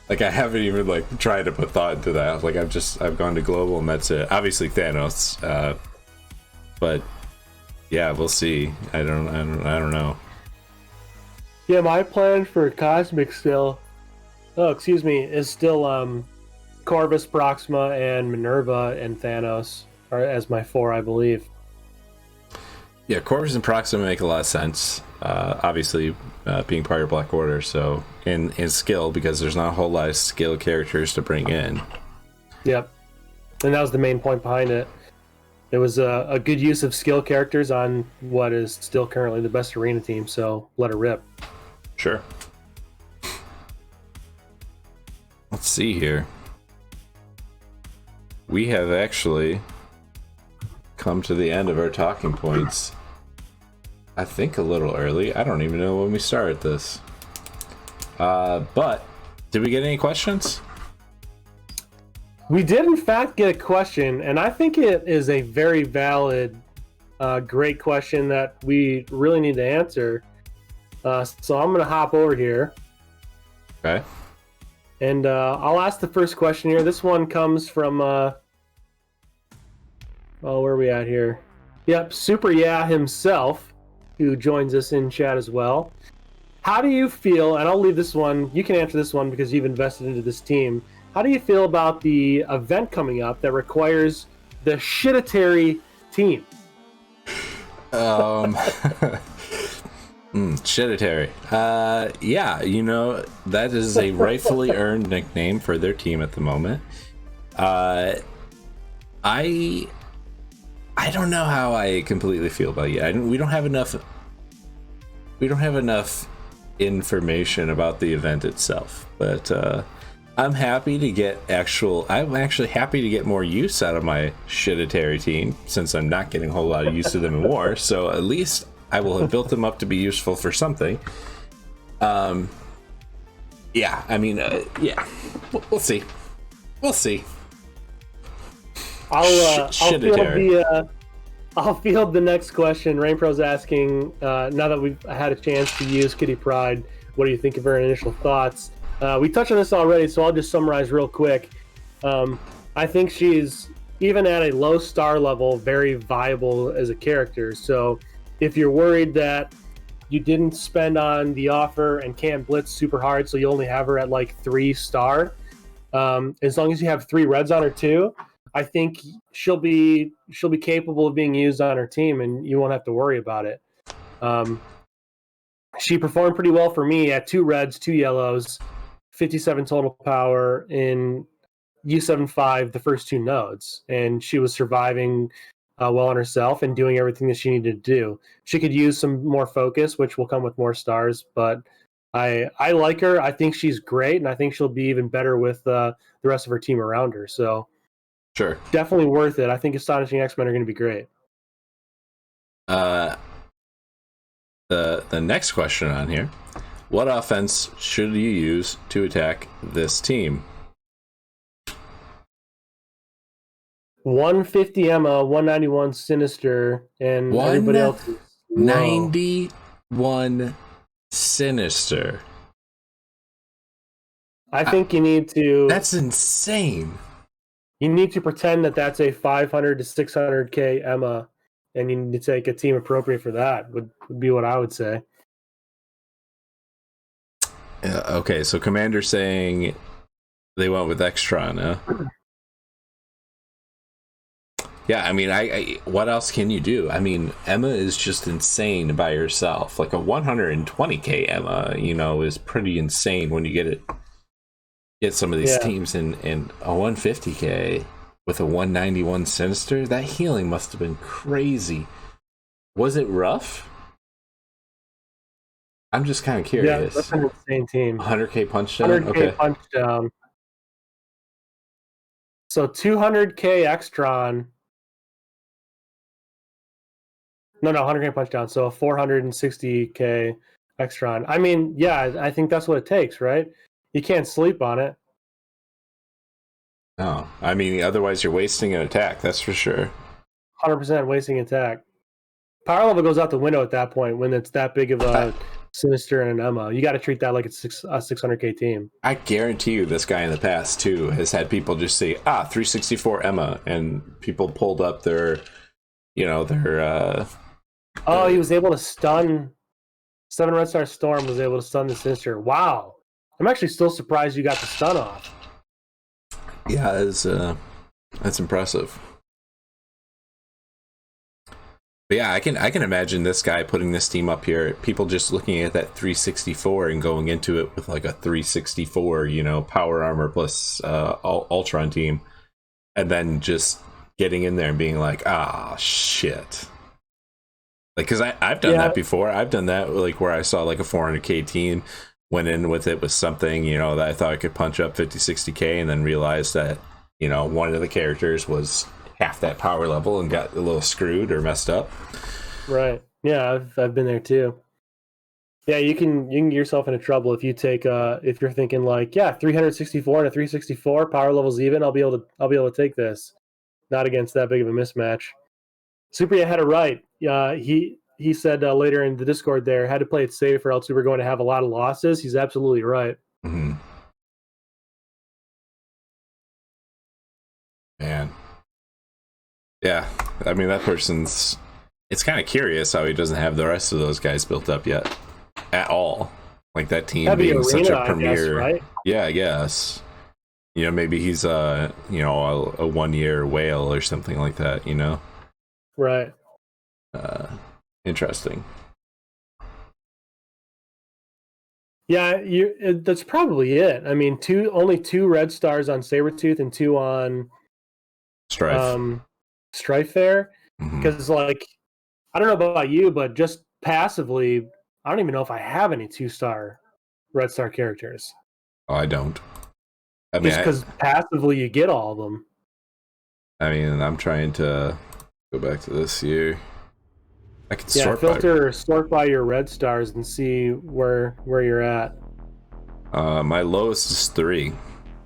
Like, I haven't even like tried to put thought into that. Like, I've gone to global and that's it. Obviously Thanos, but yeah, we'll see. I don't know.
Yeah, my plan for cosmic is still Corvus, Proxima, and Minerva and Thanos are as my 4, I believe.
Yeah, Corvus and Proxima make a lot of sense. Obviously, being part of Black Order, so in skill, because there's not a whole lot of skill characters to bring in.
Yep, and that was the main point behind it. It was a good use of skill characters on what is still currently the best arena team, so let it rip.
Sure. let's see here. We have actually come to the end of our talking points. I think a little early. I don't even know when we started this. But did we get any questions?
We did, in fact, get a question, and I think it is a very valid, great question that we really need to answer. So I'm going to hop over here.
Okay.
And I'll ask the first question here. This one comes from, where are we at here? Yep, Super Yeah himself, who joins us in chat as well. How do you feel, and I'll leave this one, you can answer this one because you've invested into this team. How do you feel about the event coming up that requires the Shititary team?
Shititary. Yeah, you know, that is a rightfully earned nickname for their team at the moment. I don't know how I completely feel about it. We don't have enough information about the event itself, but I'm actually happy to get more use out of my Shititary team, since I'm not getting a whole lot of use of them in war. So at least I will have built them up to be useful for something. Yeah, I mean, yeah, we'll see. We'll see.
I'll field the next question. Rainpro's asking, now that we've had a chance to use Kitty Pryde, what do you think of her initial thoughts? We touched on this already, so I'll just summarize real quick. I think she's, even at a low star level, very viable as a character. So if you're worried that you didn't spend on the offer and can't blitz super hard, so you only have her at like 3 star, as long as you have 3 reds on her too, I think she'll be capable of being used on her team, and you won't have to worry about it. She performed pretty well for me at 2 reds, 2 yellows, 57 total power in U7-5, the first 2 nodes, and she was surviving well on herself and doing everything that she needed to do. She could use some more focus, which will come with more stars, but I like her. I think she's great, and I think she'll be even better with the rest of her team around her. So
Sure.
definitely worth it. I think Astonishing X-Men are going to be great.
The next question on here: what offense should you use to attack this team?
150 Emma, 191 Sinister, and everybody else is
91 Sinister.
I think you need to.
That's insane.
You need to pretend that that's a 500 to 600k Emma, and you need to take a team appropriate for that. Would be what I would say.
Okay, so Commander's saying they went with Extron, huh? Yeah, I mean, I what else can you do? I mean, Emma is just insane by herself. Like a 120k Emma, you know, is pretty insane when you get some of these teams in a 150k with a 191 Sinister. That healing must have been crazy. Was it rough? I'm just kind of curious.
Yeah, that's an insane team.
100k punch down?
100k
okay.
punch down. So 200k Extron. No, 100k punch down. So 460k Extron. I mean, yeah, I think that's what it takes, right? You can't sleep on it.
No, I mean, otherwise you're wasting an attack, that's for sure.
100% wasting attack. Power level goes out the window at that point when it's that big of a Sinister and an Emma. You got to treat that like it's a 600k team.
I guarantee you this guy in the past, too, has had people just say, 364 Emma, and people pulled up their, you know, their...
Oh, he was able to stun... 7 Red Star Storm was able to stun the Sinister. Wow. I'm actually still surprised you got the stun off.
Yeah, that's impressive. But yeah, I can imagine this guy putting this team up here, people just looking at that 364 and going into it with like a 364, you know, power armor plus Ultron team, and then just getting in there and being like, shit. Like, because I've done that before. I've done that, like, where I saw like a 400k team went in with it with something, that I thought I could punch up 50, 60K, and then realized that, one of the characters was half that power level and got a little screwed or messed up.
Right. Yeah, I've been there too. Yeah, you can get yourself into trouble if you take if you're thinking like, 364 and a 364 power levels even, I'll be able to take this. Not against that big of a mismatch. Super had it right. He said later in the Discord there, had to play it safe or else we were going to have a lot of losses. He's absolutely right.
Mm-hmm. Man. Yeah, I mean, that person's... It's kind of curious how he doesn't have the rest of those guys built up yet. At all. Like, that team being arena, such a premier...
I guess, right?
Yeah, I guess. Maybe he's a 1 year whale or something like that,
Right.
Interesting.
Yeah, that's probably it. I mean, only 2 red stars on Sabretooth and 2 on Strife there. Because, like, I don't know about you, but just passively, I don't even know if I have any 2-star red star characters.
Oh, I don't. I mean,
just because passively you get all of them.
I mean, I'm trying to go back to this here. I can
sort by your red stars and see where you're at.
My lowest is 3.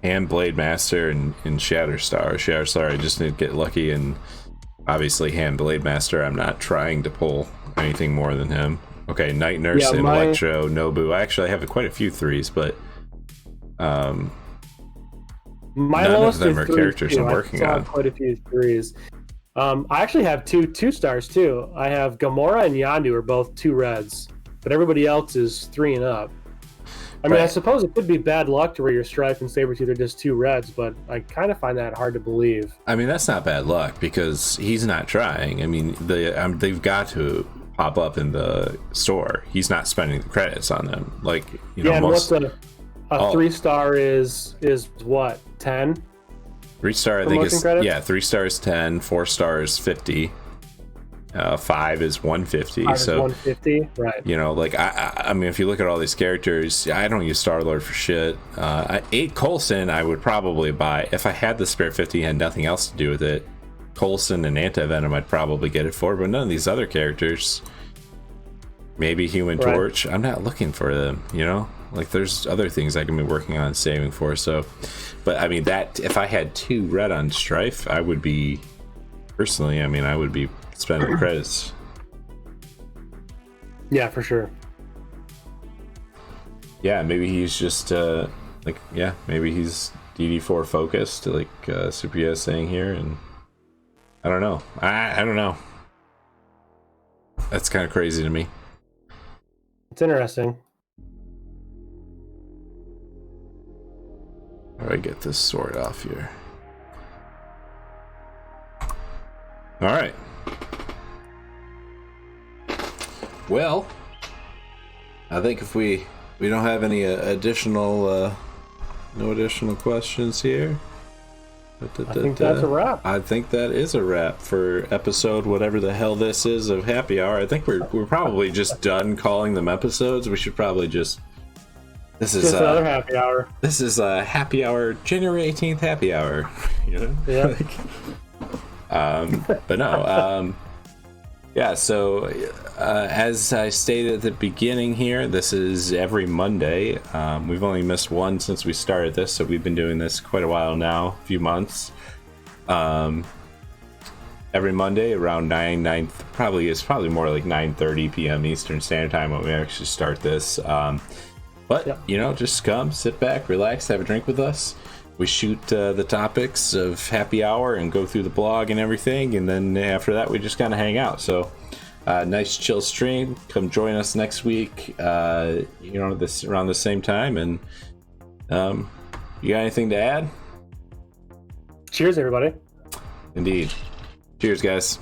Hand Blade Master and Shatterstar. Shatterstar, I just need to get lucky, and obviously Hand Blade Master, I'm not trying to pull anything more than him. Okay, Night Nurse and Electro, Nobu. Actually, I have quite a few 3s, but none of them are characters I'm working on.
Quite a few 3s. I actually have 2 stars too. I have Gamora and Yondu are both 2 reds, but everybody else is 3 and up. I mean, I suppose it could be bad luck to where your Strife and Sabretooth are just 2 reds, but I kind of find that hard to believe.
I mean, that's not bad luck because he's not trying. I mean, they've got to pop up in the store. He's not spending the credits on them. Like,
and what's a 3-star is what, 10?
3-star, I think is credits? 3 stars 10, 4 stars 50, 5 is 150.
5
so
is 150, right?
Like I mean, if you look at all these characters, I don't use Star-Lord for shit. 8 Coulson I would probably buy if I had the spare 50 and had nothing else to do with it. Coulson and Anti-Venom I'd probably get it for, but none of these other characters. Maybe Human Torch. I'm not looking for them, Like, there's other things I can be working on saving for, so... But, I mean, that... If I had 2 red on Strife, I would be... Personally, I mean, I would be spending credits.
Yeah, for sure.
Yeah, maybe he's just, maybe he's DD4 focused, like Super is saying here, and... I don't know. I don't know. That's kind of crazy to me.
It's interesting.
How do I get this sword off here? All right. Well, I think if we don't have any additional no additional questions here.
I think that's a wrap.
I think that is a wrap for episode whatever the hell this is of Happy Hour. I think we're probably just done calling them episodes. We should probably just... This is
just another Happy Hour.
This is a Happy Hour, January 18th Happy Hour.
Yeah.
But no. Yeah, so as I stated at the beginning here, this is every Monday. We've only missed one since we started this, so we've been doing this quite a while now, a few months. Every Monday around 9, probably more like 9:30 p.m. Eastern Standard Time when we actually start this. But, just come, sit back, relax, have a drink with us. We shoot the topics of Happy Hour and go through the blog and everything, and then after that we just kind of hang out. So nice chill stream. Come join us next week, this around the same time. And you got anything to add?
Cheers, everybody.
Indeed. Cheers, guys.